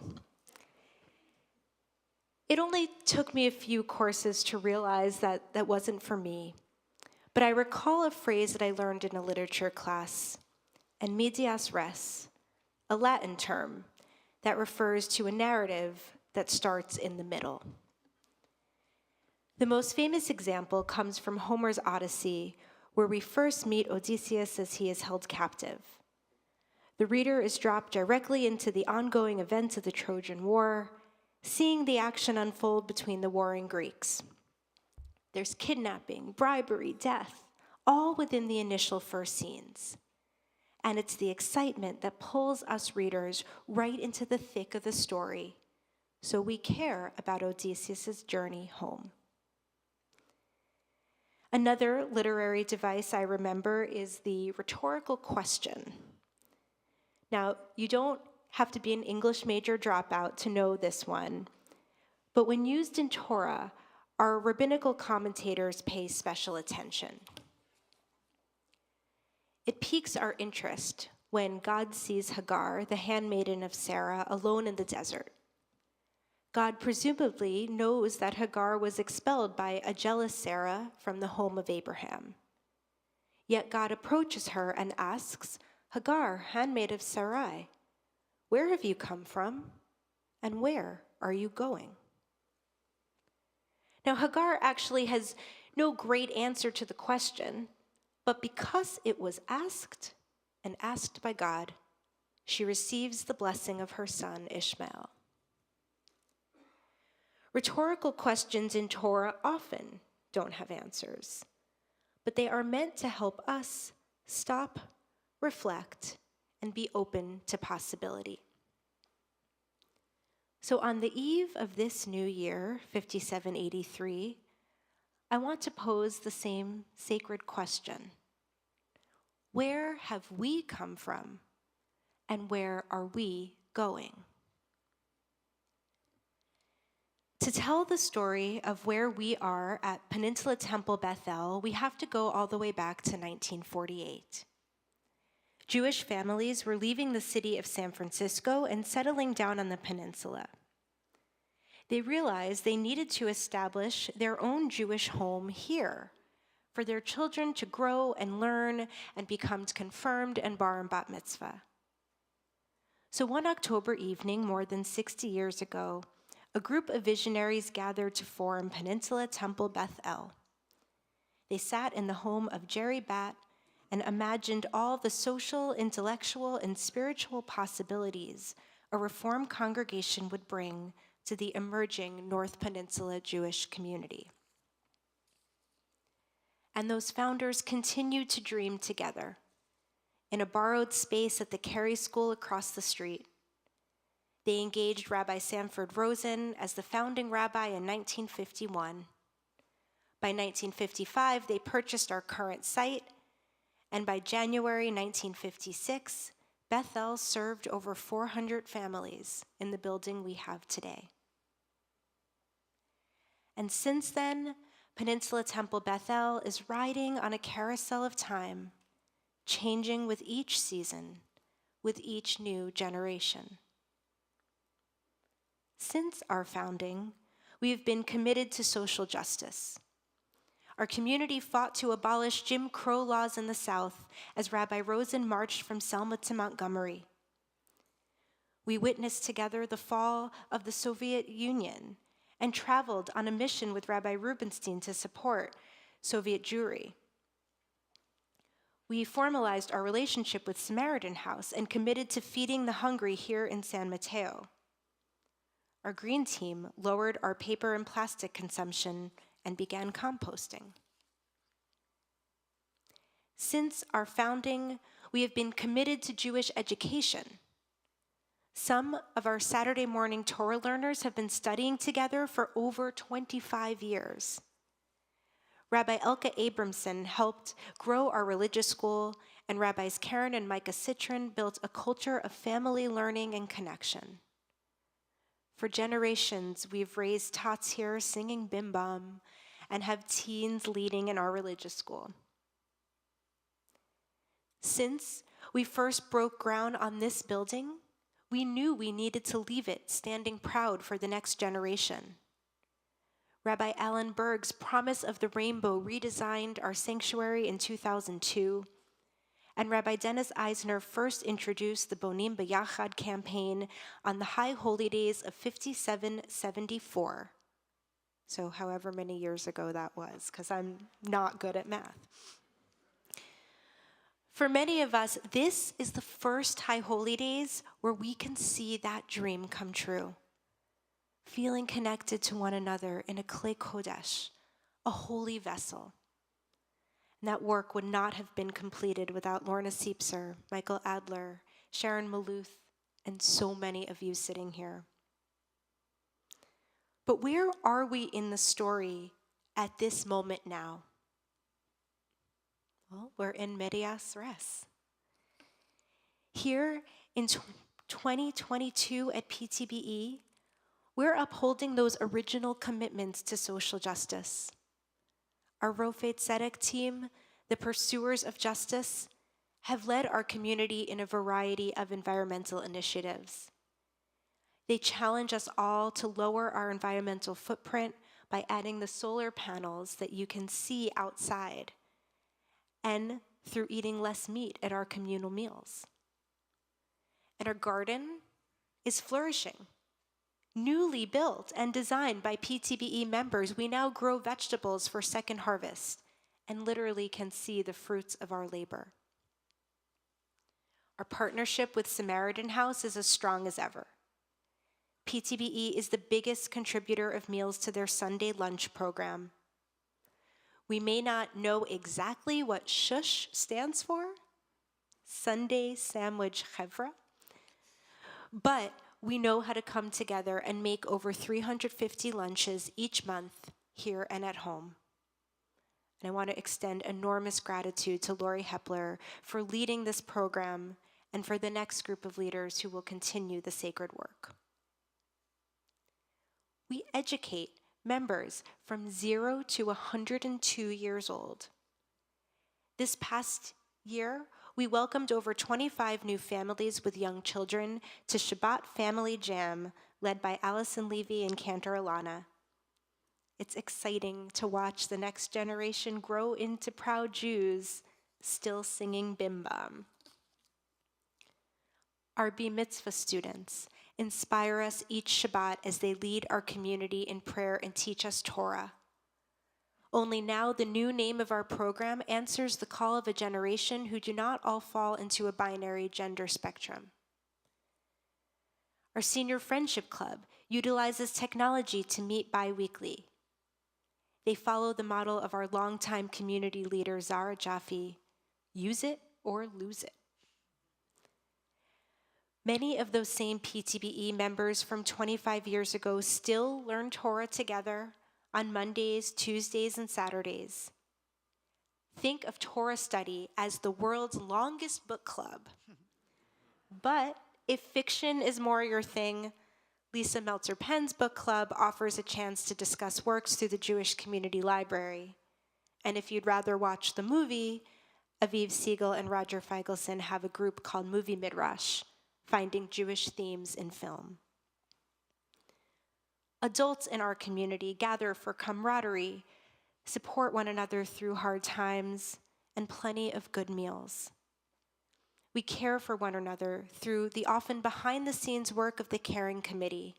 C: It only took me a few courses to realize that that wasn't for me. But I recall a phrase that I learned in a literature class, en medias res, a Latin term that refers to a narrative that starts in the middle. The most famous example comes from Homer's Odyssey, where we first meet Odysseus as he is held captive. The reader is dropped directly into the ongoing events of the Trojan War, seeing the action unfold between the warring Greeks. There's kidnapping, bribery, death, all within the initial first scenes. And it's the excitement that pulls us readers right into the thick of the story, so we care about Odysseus' journey home. Another literary device I remember is the rhetorical question. Now, you don't have to be an English major dropout to know this one, but when used in Torah, our rabbinical commentators pay special attention. It piques our interest when God sees Hagar, the handmaiden of Sarah, alone in the desert. God presumably knows that Hagar was expelled by a jealous Sarah from the home of Abraham. Yet God approaches her and asks, "Hagar, handmaid of Sarai, where have you come from, and where are you going?" Now, Hagar actually has no great answer to the question, but because it was asked, and asked by God, she receives the blessing of her son Ishmael. Rhetorical questions in Torah often don't have answers, but they are meant to help us stop, reflect, and be open to possibility. So on the eve of this new year, 5783, I want to pose the same sacred question. Where have we come from, and where are we going? To tell the story of where we are at Peninsula Temple Bethel, we have to go all the way back to 1948. Jewish families were leaving the city of San Francisco and settling down on the peninsula. They realized they needed to establish their own Jewish home here for their children to grow and learn and become confirmed and bar and bat mitzvah. So one October evening, more than 60 years ago, a group of visionaries gathered to form Peninsula Temple Bethel. They sat in the home of Jerry Batt and imagined all the social, intellectual, and spiritual possibilities a Reform congregation would bring to the emerging North Peninsula Jewish community. And those founders continued to dream together in a borrowed space at the Carey School across the street. They engaged Rabbi Sanford Rosen as the founding rabbi in 1951. By 1955, they purchased our current site, and by January 1956, Bethel served over 400 families in the building we have today. And since then, Peninsula Temple Bethel is riding on a carousel of time, changing with each season, with each new generation. Since our founding, we have been committed to social justice. Our community fought to abolish Jim Crow laws in the South as Rabbi Rosen marched from Selma to Montgomery. We witnessed together the fall of the Soviet Union and traveled on a mission with Rabbi Rubinstein to support Soviet Jewry. We formalized our relationship with Samaritan House and committed to feeding the hungry here in San Mateo. Our green team lowered our paper and plastic consumption and began composting. Since our founding, we have been committed to Jewish education. Some of our Saturday morning Torah learners have been studying together for over 25 years. Rabbi Elke Abramson helped grow our religious school, and Rabbis Karen and Micah Citron built a culture of family learning and connection. For generations, we've raised tots here singing Bim Bam and have teens leading in our religious school. Since we first broke ground on this building, we knew we needed to leave it standing proud for the next generation. Rabbi Alan Berg's Promise of the Rainbow redesigned our sanctuary in 2002, and Rabbi Dennis Eisner first introduced the Bonim B'Yachad campaign on the High Holy Days of 5774. So however many years ago that was, because I'm not good at math. For many of us, this is the first High Holy Days where we can see that dream come true. Feeling connected to one another in a Klei Kodesh, a holy vessel. And that work would not have been completed without Lorna Siepser, Michael Adler, Sharon Maluth, and so many of you sitting here. But where are we in the story at this moment now? Well, we're in medias res. Here In 2022 at PTBE, we're upholding those original commitments to social justice. Our Rofei Tzedek team, the pursuers of justice, have led our community in a variety of environmental initiatives. They challenge us all to lower our environmental footprint by adding the solar panels that you can see outside, and through eating less meat at our communal meals. And our garden is flourishing. Newly built and designed by PTBE members, we now grow vegetables for second harvest and literally can see the fruits of our labor. Our partnership with Samaritan House is as strong as ever. PTBE is the biggest contributor of meals to their Sunday lunch program. We may not know exactly what SHUSH stands for, Sunday Sandwich Chevra, but we know how to come together and make over 350 lunches each month here and at home. And I want to extend enormous gratitude to Lori Hepler for leading this program and for the next group of leaders who will continue the sacred work. We educate members from 0 to 102 years old. This past year, we welcomed over 25 new families with young children to Shabbat Family Jam, led by Allison Levy and Cantor Alana. It's exciting to watch the next generation grow into proud Jews, still singing Bim Bam. Our Bar Mitzvah students inspire us each Shabbat as they lead our community in prayer and teach us Torah. Only now the new name of our program answers the call of a generation who do not all fall into a binary gender spectrum. Our Senior Friendship Club utilizes technology to meet bi-weekly. They follow the model of our longtime community leader, Zara Jaffe, use it or lose it. Many of those same PTBE members from 25 years ago still learn Torah together on Mondays, Tuesdays, and Saturdays. Think of Torah study as the world's longest book club. But if fiction is more your thing, Lisa Meltzer-Penn's book club offers a chance to discuss works through the Jewish Community Library. And if you'd rather watch the movie, Aviv Siegel and Roger Feigelson have a group called Movie Midrash, finding Jewish themes in film. Adults in our community gather for camaraderie, support one another through hard times, and plenty of good meals. We care for one another through the often behind-the-scenes work of the Caring Committee,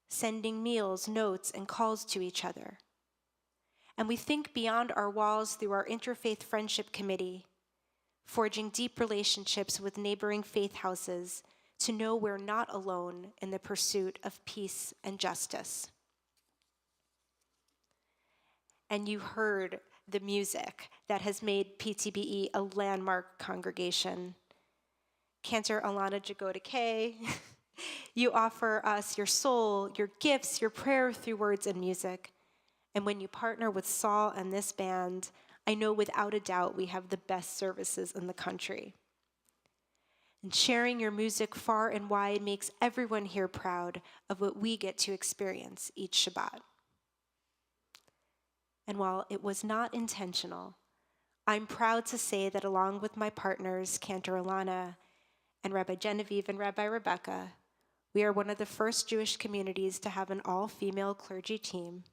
C: sending meals, notes, and calls to each other. And we think beyond our walls through our Interfaith Friendship Committee, forging deep relationships with neighboring faith houses to know we're not alone in the pursuit of peace and justice. And you heard the music that has made PTBE a landmark congregation. Cantor Alana Jagoda K, you offer us your soul, your gifts, your prayer through words and music. And when you partner with Saul and this band, I know without a doubt we have the best services in the country. And sharing your music far and wide makes everyone here proud of what we get to experience each Shabbat. And while it was not intentional, I'm proud to say that along with my partners, Cantor Alana and Rabbi Genevieve and Rabbi Rebecca, we are one of the first Jewish communities to have an all-female clergy team.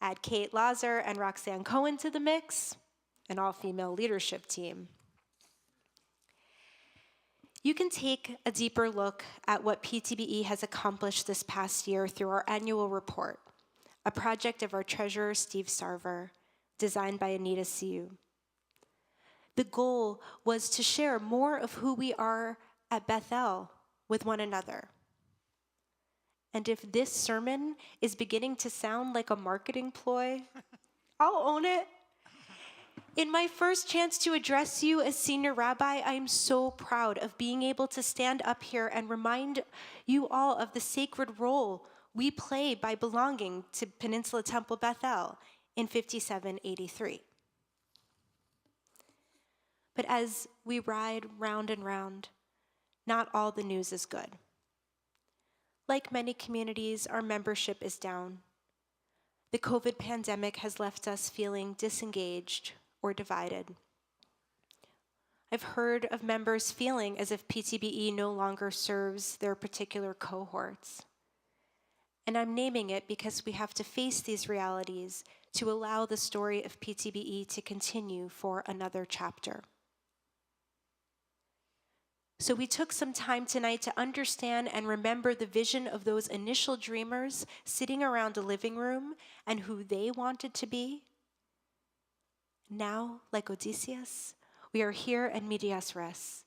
C: Add Kate Lazar and Roxanne Cohen to the mix, an all-female leadership team. You can take a deeper look at what PTBE has accomplished this past year through our annual report, a project of our treasurer, Steve Sarver, designed by Anita Siu. The goal was to share more of who we are at Bethel with one another. And if this sermon is beginning to sound like a marketing ploy, I'll own it. In my first chance to address you as senior rabbi, I am so proud of being able to stand up here and remind you all of the sacred role we play by belonging to Peninsula Temple Bethel in 5783. But as we ride round and round, not all the news is good. Like many communities, our membership is down. The COVID pandemic has left us feeling disengaged or divided. I've heard of members feeling as if PTBE no longer serves their particular cohorts. And I'm naming it because we have to face these realities to allow the story of PTBE to continue for another chapter. So we took some time tonight to understand and remember the vision of those initial dreamers sitting around a living room and who they wanted to be. Now, like Odysseus, we are here at medias res,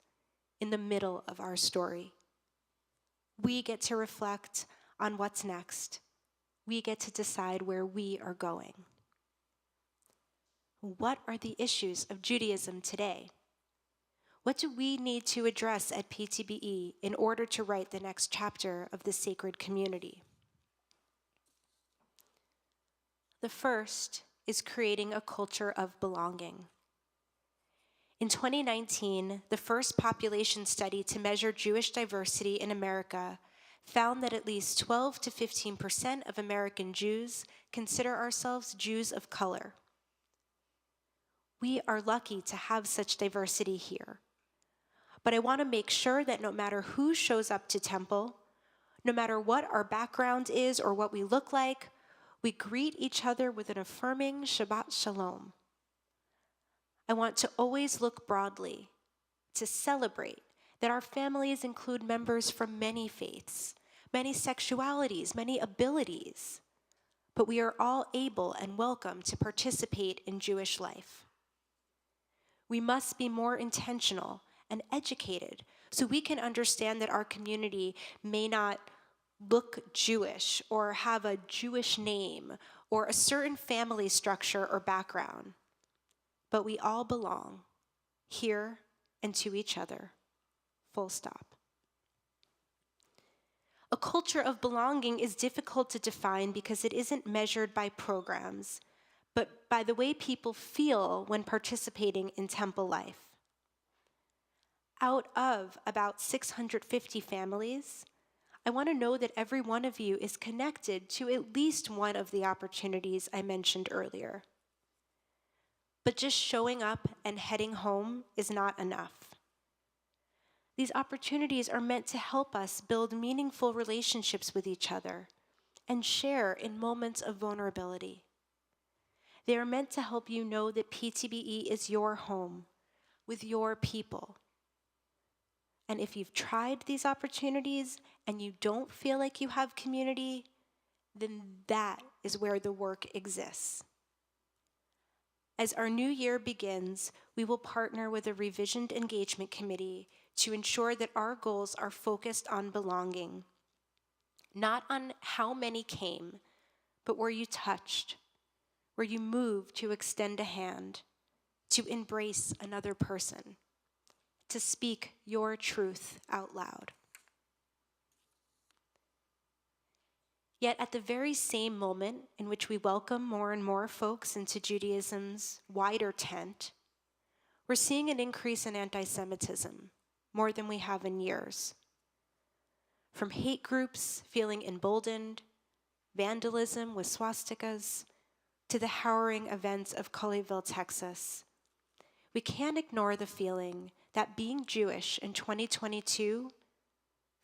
C: in the middle of our story. We get to reflect on what's next. We get to decide where we are going. What are the issues of Judaism today? What do we need to address at PTBE in order to write the next chapter of the sacred community? The first is creating a culture of belonging. In 2019, the first population study to measure Jewish diversity in America found that at least 12 to 15% of American Jews consider ourselves Jews of color. We are lucky to have such diversity here. But I want to make sure that no matter who shows up to temple, no matter what our background is or what we look like, we greet each other with an affirming Shabbat Shalom. I want to always look broadly, to celebrate that our families include members from many faiths, many sexualities, many abilities, but we are all able and welcome to participate in Jewish life. We must be more intentional and educated so we can understand that our community may not look Jewish or have a Jewish name or a certain family structure or background. But we all belong, here and to each other, full stop. A culture of belonging is difficult to define because it isn't measured by programs, but by the way people feel when participating in temple life. Out of about 650 families, I want to know that every one of you is connected to at least one of the opportunities I mentioned earlier. But just showing up and heading home is not enough. These opportunities are meant to help us build meaningful relationships with each other and share in moments of vulnerability. They are meant to help you know that PTBE is your home with your people. And if you've tried these opportunities and you don't feel like you have community, then that is where the work exists. As our new year begins, we will partner with a revisioned engagement committee to ensure that our goals are focused on belonging, not on how many came, but were you touched, where you moved to extend a hand, to embrace another person, to speak your truth out loud. Yet at the very same moment in which we welcome more and more folks into Judaism's wider tent, we're seeing an increase in anti-Semitism, more than we have in years. From hate groups feeling emboldened, vandalism with swastikas, to the harrowing events of Colleyville, Texas, we can't ignore the feeling that being Jewish in 2022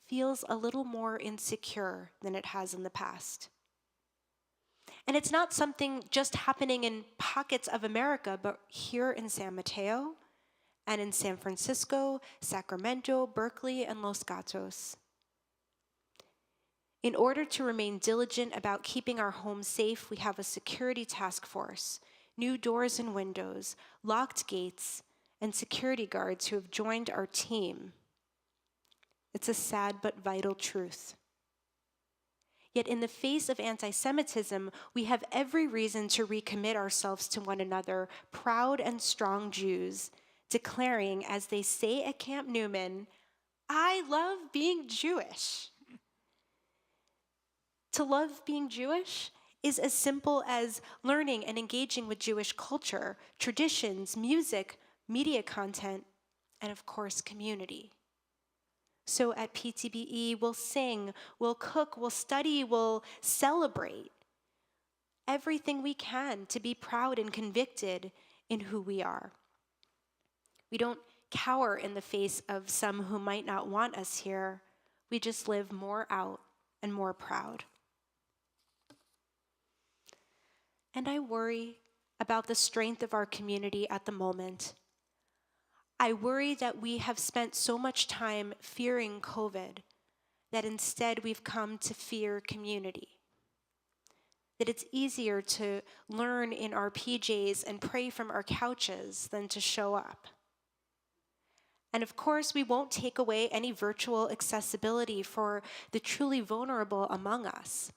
C: feels a little more insecure than it has in the past. And it's not something just happening in pockets of America, but here in San Mateo and in San Francisco, Sacramento, Berkeley, and Los Gatos. In order to remain diligent about keeping our homes safe, we have a security task force, new doors and windows, locked gates, and security guards who have joined our team. It's a sad but vital truth. Yet in the face of anti-Semitism, we have every reason to recommit ourselves to one another, proud and strong Jews, declaring, as they say at Camp Newman, "I love being Jewish." To love being Jewish is as simple as learning and engaging with Jewish culture, traditions, music, media content, and of course, community. So at PTBE, we'll sing, we'll cook, we'll study, we'll celebrate everything we can to be proud and convicted in who we are. We don't cower in the face of some who might not want us here. We just live more out and more proud. And I worry about the strength of our community at the moment. I worry that we have spent so much time fearing COVID that instead we've come to fear community. That it's easier to learn in our PJs and pray from our couches than to show up. And of course, we won't take away any virtual accessibility for the truly vulnerable among us.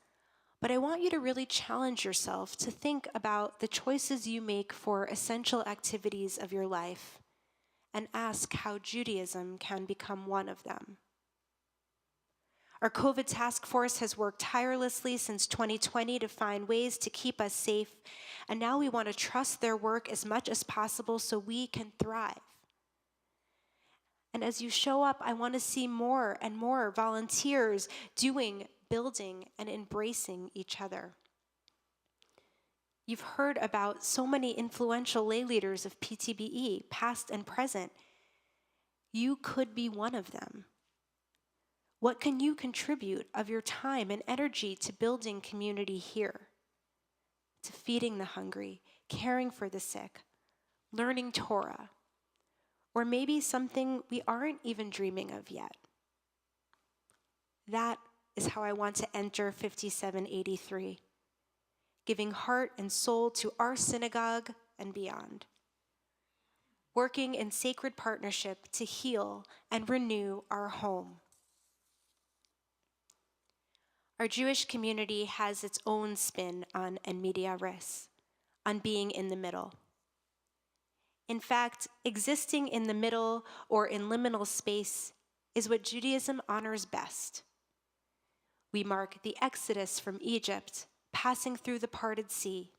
C: But I want you to really challenge yourself to think about the choices you make for essential activities of your life and ask how Judaism can become one of them. Our COVID task force has worked tirelessly since 2020 to find ways to keep us safe, and now we want to trust their work as much as possible so we can thrive. And as you show up, I want to see more and more volunteers doing, building, and embracing each other. You've heard about so many influential lay leaders of PTBE, past and present. You could be one of them. What can you contribute of your time and energy to building community here? To feeding the hungry, caring for the sick, learning Torah, or maybe something we aren't even dreaming of yet. That is how I want to enter 5783, giving heart and soul to our synagogue and beyond, working in sacred partnership to heal and renew our home. Our Jewish community has its own spin on en media res, on being in the middle. In fact, existing in the middle or in liminal space is what Judaism honors best. We mark the exodus from Egypt, passing through the parted sea.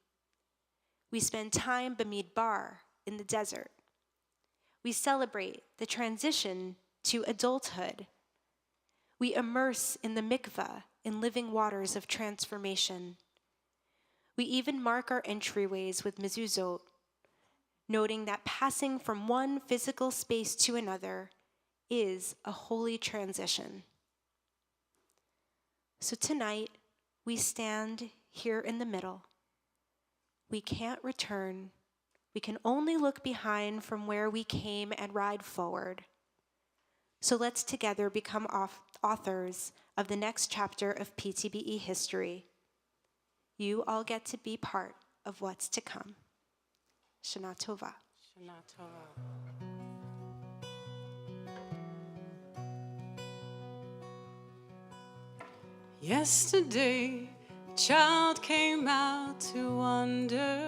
C: We spend time b'midbar, in the desert. We celebrate the transition to adulthood. We immerse in the mikveh, in living waters of transformation. We even mark our entryways with mezuzot, noting that passing from one physical space to another is a holy transition. So tonight, we stand here in the middle. We can't return. We can only look behind from where we came and ride forward. So let's together become authors of the next chapter of PTBE history. You all get to be part of what's to come. Shana Tova.
A: Shana Tova. Yesterday, a child came out to wander,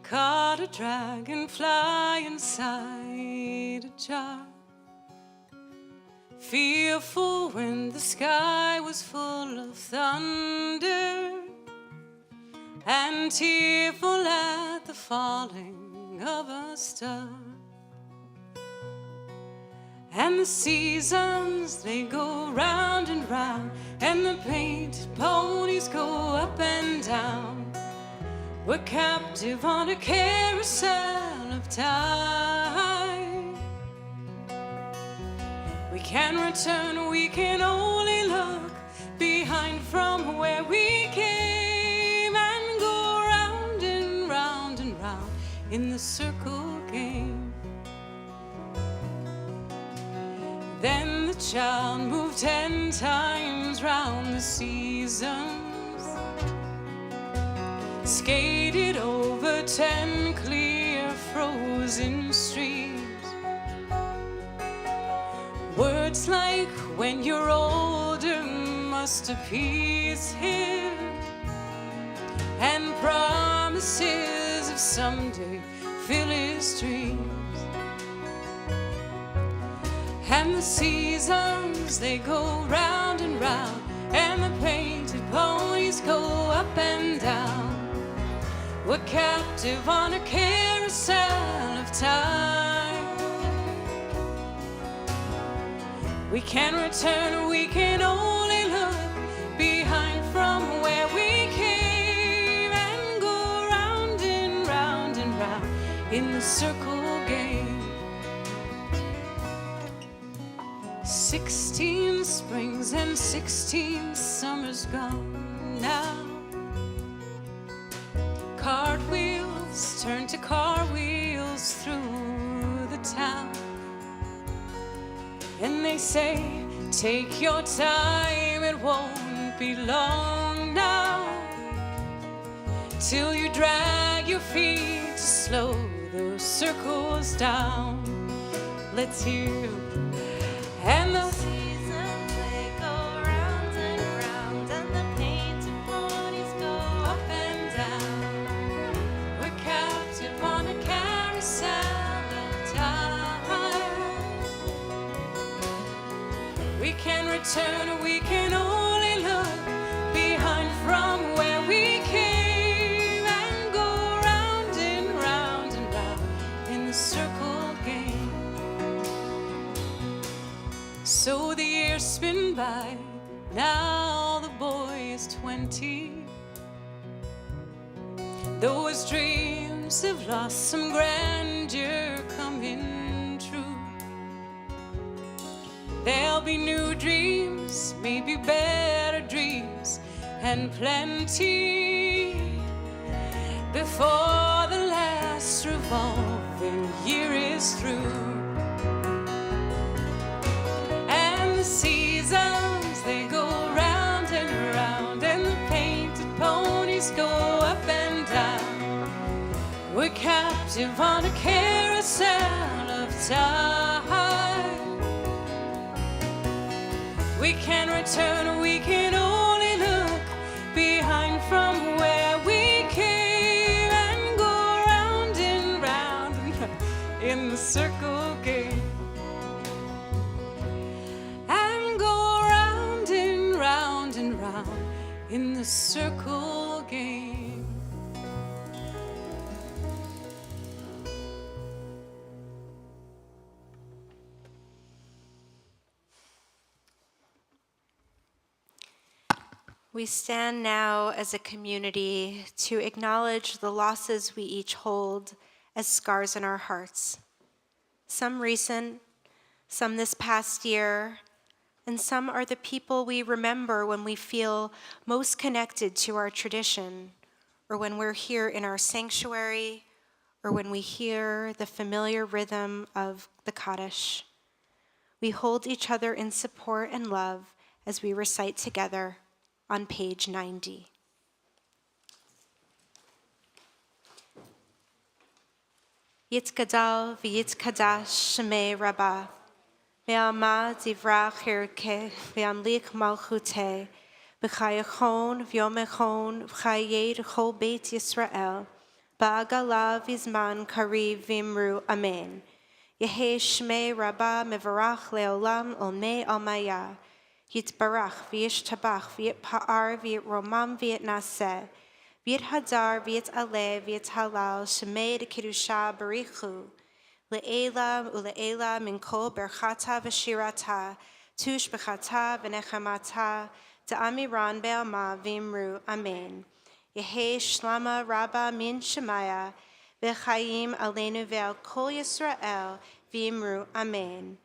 A: caught a dragonfly inside a jar. Fearful when the sky was full of thunder, and tearful at the falling of a star. And the seasons, they go round and round, and the painted ponies go up and down. We're captive on a carousel of time. We can return, we can only look behind from where we came, and go round and round and round in the circle game. Then the child moved 10 times round the seasons, skated over 10 clear frozen streams. Words like when you're older must appease him, and promises of someday fill his dreams. And the seasons, they go round and round, and the painted ponies go up and down. We're captive on a carousel of time. We can return, we can only look behind from where we came and go round and round and round in the circle game. 16 springs and 16 summers gone now. Cartwheels turn to cartwheels through the town. And they say, take your time, it won't be long now, till you drag your feet to slow those circles down. Let's hear. And the seasons, they go round and round, and the painted ponies go up and down. We're captive on a carousel of time. We can return, we can only look behind from where we came and go round and round and round in the circle game. So the years spin by, now the boy is 20. Those dreams have lost some grandeur coming true. There'll be new dreams, maybe better dreams, and plenty before the last revolving year is through. And the seasons, they go round and round, and the painted ponies go up and down. We're captive on a carousel of time. We can return, we can only look behind from where we came and go round and round in the circle game. And go round and round and round in the circle game.
C: We stand now as a community to acknowledge the losses we each hold as scars in our hearts. Some recent, some this past year, and some are the people we remember when we feel most connected to our tradition, or when we're here in our sanctuary, or when we hear the familiar rhythm of the Kaddish. We hold each other in support and love as we recite together on page 90. Yitkadal v'yitkadash shemei Rabbi, ve'alma divrach hirke ve'amlik malchute, v'chayachon v'yomechon v'chayed chol beit Yisrael, ba'agala v'zman kariv v'imru amen. Yehe shmei Rabbi mevarach le'olam olmei almaya, Yitbarach v'yishtabach v'yitpa'ar v'yitromam v'yitnaseh, v'yithadar v'yitaleh v'yithalal shemei d'kedusha barichu, le'ela u'le'ela min kol berchata v'shirata, tush b'chata v'nechamata, da'amiran be'alma v'imru amen. Yehe shlama rabba min shemaya, v'chayim aleinu ve'al kol Yisrael v'imru amen.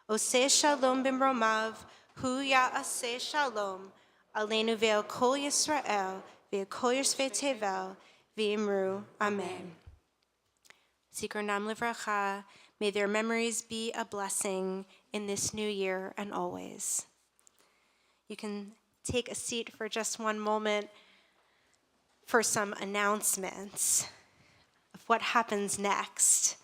C: Oseh shalom b'mromav, Hu ya'aseh shalom, aleinu ve'al kol Yisrael, ve'al kol yoshvei tevel, v'imru amen. Zikronam livracha, may their memories be a blessing in this new year and always. You can take a seat for just one moment for some announcements of what happens next.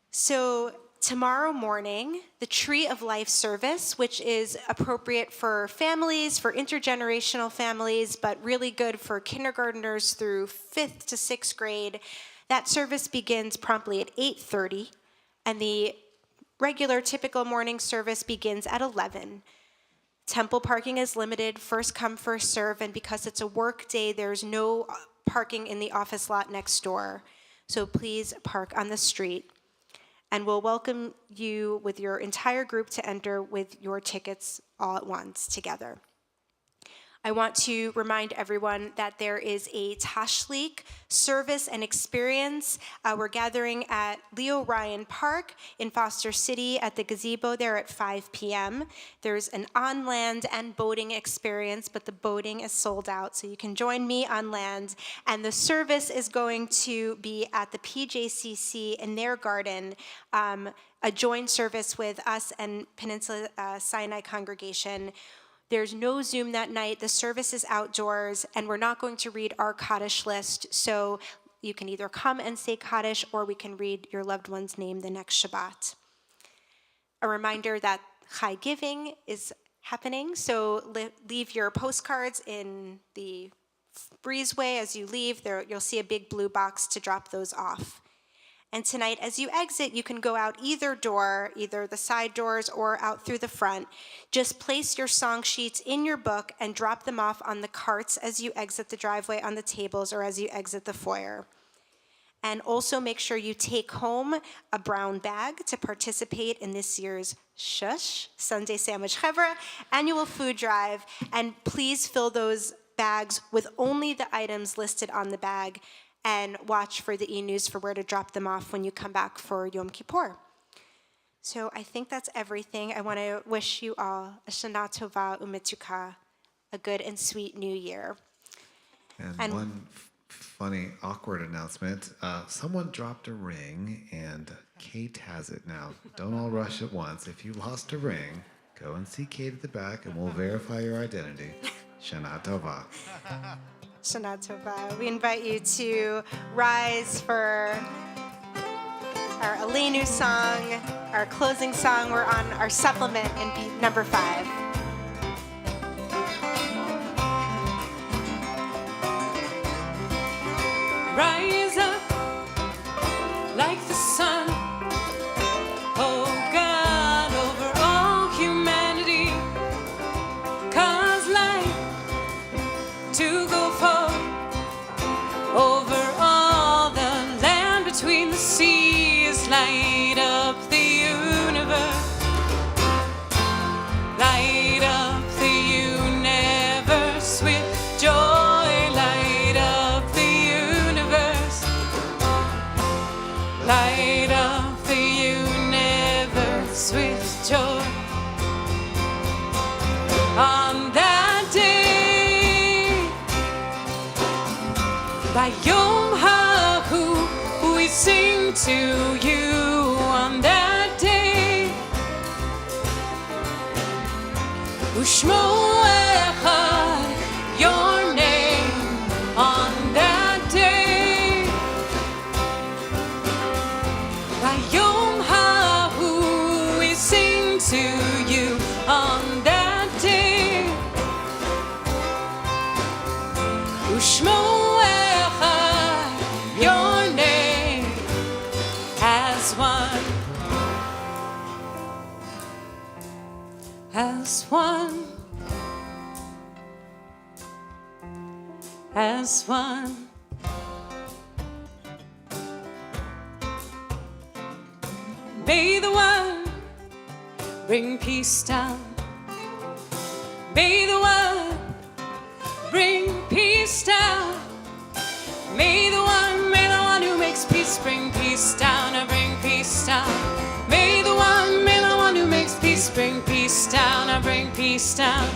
C: So, tomorrow morning, the Tree of Life service, which is appropriate for families, for intergenerational families, but really good for kindergartners through 5th to 6th grade, that service begins promptly at 8:30, and the regular typical morning service begins at 11. Temple parking is limited, first come, first serve, and because it's a work day, there's no parking in the office lot next door. So please park on the street. and we'll welcome you with your entire group to enter with your tickets all at once together. I want to remind everyone that there is a Tashlik service and experience. We're gathering at Leo Ryan Park in Foster City at the gazebo there at 5 p.m. There's an on-land and boating experience, but the boating is sold out, so you can join me on land. And the service is going to be at the PJCC in their garden, a joint service with us and Peninsula Sinai congregation. There's no Zoom that night. The service is outdoors, and we're not going to read our Kaddish list, so you can either come and say Kaddish, or we can read your loved one's name the next Shabbat. A reminder that Chai Giving is happening, so leave your postcards in the breezeway as you leave. There, you'll see a big blue box to drop those off. And tonight, as you exit, you can go out either door, either the side doors or out through the front. Just place your song sheets in your book and drop them off on the carts as you exit the driveway on the tables or as you exit the foyer. And also make sure you take home a brown bag to participate in this year's Shush, Sunday Sandwich Chevra, annual food drive. And please fill those bags with only the items listed on the bag, and watch for the e-news for where to drop them off when you come back for Yom Kippur. So I think that's everything. I want to wish you all a Shana Tova Umetuka, a good and sweet new year.
B: And one funny, awkward announcement. Someone dropped a ring, and Kate has it now. Don't all rush at once. If you lost a ring, go and see Kate at the back, and we'll verify your identity. Shana Tova.
C: Shana Tova. We invite you to rise for our Aleinu song, our closing song. We're on our supplement in number 5.
A: Rise up like the sun, oh God, over all humanity. Cause light to go forth over all the land between the seas. Light up the universe, light up the universe with joy. Light up the universe with joy. On that day, by Yom HaHu, we sing to you. On that day, Ushmo Echad, your name. On that day, Yom HaHu, we sing to you. On that day, Ushmo Echad, your name as one, as one, as one. May the one bring peace down. May the one bring peace down. May the one who makes peace bring peace down. I bring peace down. May the one who makes peace bring peace down. I bring peace down.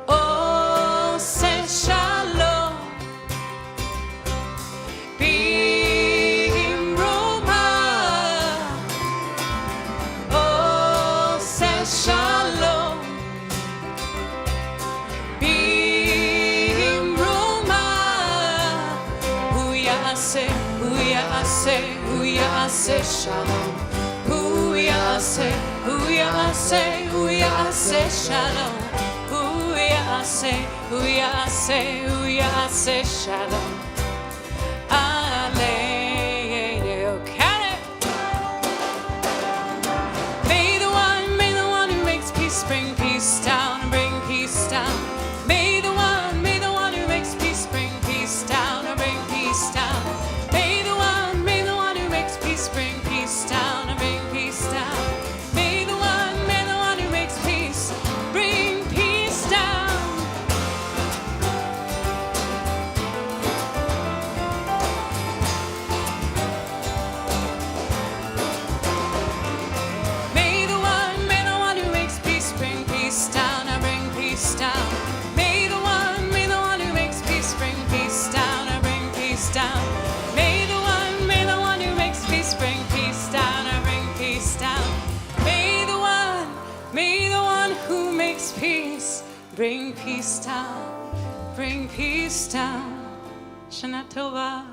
A: Oh, say shalom. Shalom, Bim Roma, Hu Yaseh Shalom, Hu Yaseh Shalom, Hu Yaseh Shalom, Aleinu. Bring peace down, bring peace down. May the one who makes peace bring peace down, bring peace down. May the one down. May the one who makes peace bring peace down. I bring peace down. May the one who makes peace bring peace down. Bring peace down. Shana Tova.